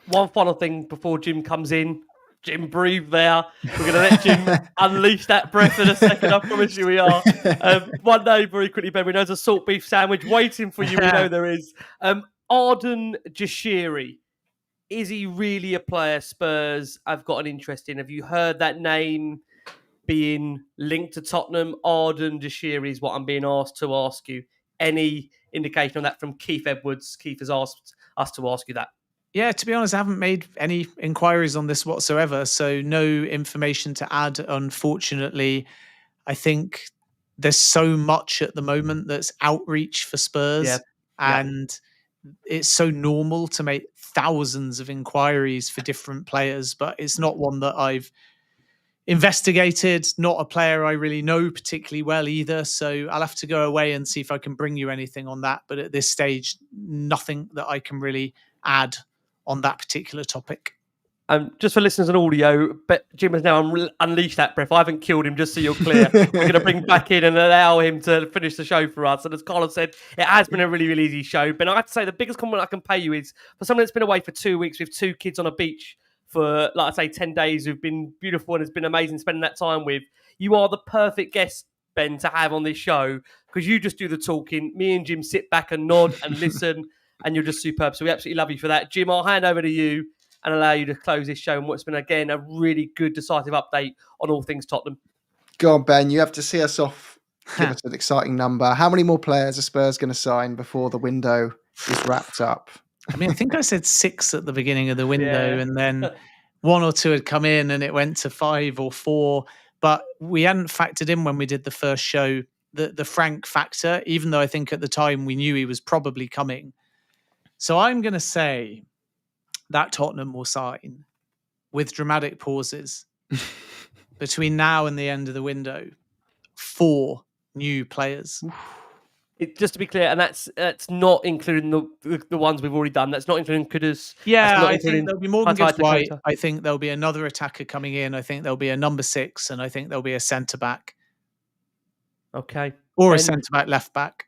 One final thing before Jim comes in. Jim, breathe there. We're going to let Jim unleash that breath in a second. I promise you we are. One day, very quickly, Ben, we know there's a salt beef sandwich waiting for you. We know there is. Arden Jashiri. Is he really a player Spurs have got an interest in? Have you heard that name being linked to Tottenham? Arden Jashiri is what I'm being asked to ask you. Any indication on that from Keith Edwards? Keith has asked us to ask you that. Yeah, to be honest, I haven't made any inquiries on this whatsoever, so no information to add, unfortunately. I think there's so much at the moment that's outreach for Spurs, and it's so normal to make thousands of inquiries for different players, but it's not one that I've investigated, not a player I really know particularly well either, so I'll have to go away and see if I can bring you anything on that, but at this stage, nothing that I can really add on that particular topic. Just for listeners on audio, but Jim has now unleashed that breath. I haven't killed him, just so you're clear. We're going to bring back in and allow him to finish the show for us. And as Carlos said, it has been a really, really easy show. But I have to say, the biggest compliment I can pay you is for someone that's been away for 2 weeks with 2 kids on a beach for, like I say, 10 days who've been beautiful and it's been amazing spending that time with. You are the perfect guest, Ben, to have on this show, because you just do the talking. Me and Jim sit back and nod and listen, and you're just superb. So we absolutely love you for that. Jim, I'll hand over to you and allow you to close this show and what's been, again, a really good, decisive update on all things Tottenham. Go on, Ben. You have to see us off. Give us an exciting number. How many more players are Spurs going to sign before the window is wrapped up? I mean, I think I said 6 at the beginning of the window, and then 1 or 2 had come in and it went to 5 or 4. But we hadn't factored in when we did the first show the Frank factor, even though I think at the time we knew he was probably coming. So I'm going to say that Tottenham will sign, with dramatic pauses, between now and the end of the window, 4 new players. Just to be clear, and that's not including the ones we've already done. That's not including Kudus. Yeah, I think there'll be Morgan Gibbs-White. I think there'll be another attacker coming in. I think there'll be a number 6, and I think there'll be a centre-back. Okay. Or a centre-back, left-back.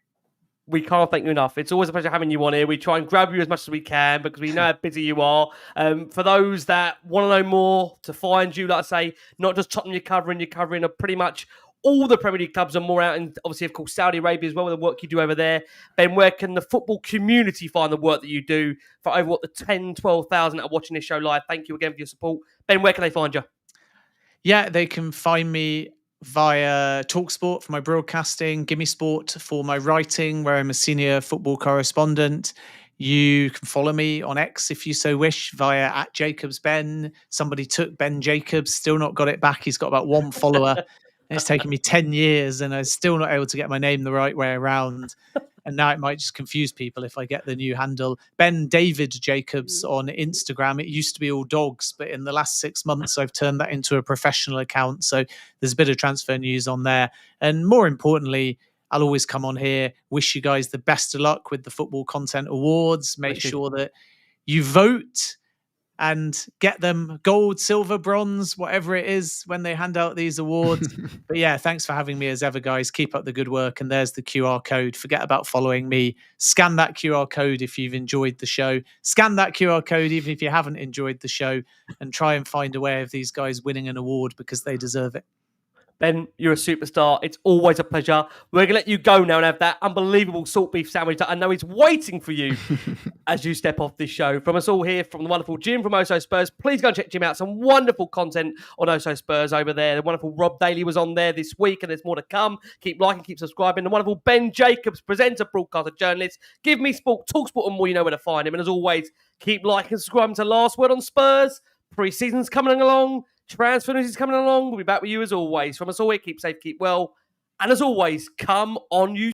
We can't thank you enough. It's always a pleasure having you on here. We try and grab you as much as we can because we know how busy you are. For those that want to know more, to find you, like I say, not just Tottenham you're covering pretty much all the Premier League clubs and more out in, obviously, of course, Saudi Arabia as well, with the work you do over there. Ben, where can the football community find the work that you do for over, the 10, 12,000 that are watching this show live? Thank you again for your support. Ben, where can they find you? Yeah, they can find me via TalkSport for my broadcasting, Gimme Sport for my writing, where I'm a senior football correspondent. You can follow me on X if you so wish via @JacobsBen. Somebody took Ben Jacobs, still not got it back. He's got about 1 follower. It's taken me 10 years and I'm still not able to get my name the right way around. And now it might just confuse people if I get the new handle. Ben David Jacobs on Instagram. It used to be all dogs, but in the last 6 months, I've turned that into a professional account. So there's a bit of transfer news on there. And more importantly, I'll always come on here, wish you guys the best of luck with the Football Content Awards. Make sure that you vote and get them gold, silver, bronze, whatever it is when they hand out these awards. But yeah, thanks for having me as ever, guys. Keep up the good work. And there's the QR code. Forget about following me. Scan that QR code if you've enjoyed the show. Scan that QR code even if you haven't enjoyed the show, and try and find a way of these guys winning an award because they deserve it. Ben, you're a superstar. It's always a pleasure. We're going to let you go now and have that unbelievable salt beef sandwich that I know is waiting for you as you step off this show. From us all here, from the wonderful Jim from Oso Spurs, please go and check Jim out. Some wonderful content on Oso Spurs over there. The wonderful Rob Daly was on there this week, and there's more to come. Keep liking, keep subscribing. The wonderful Ben Jacobs, presenter, broadcaster, journalist. Give me sport, talk sport, and more. You know where to find him. And as always, keep liking and subscribing to Last Word on Spurs. Pre-season's coming along. Transfer news is coming along. We'll be back with you as always. From us all, keep safe, keep well. And as always, come on, you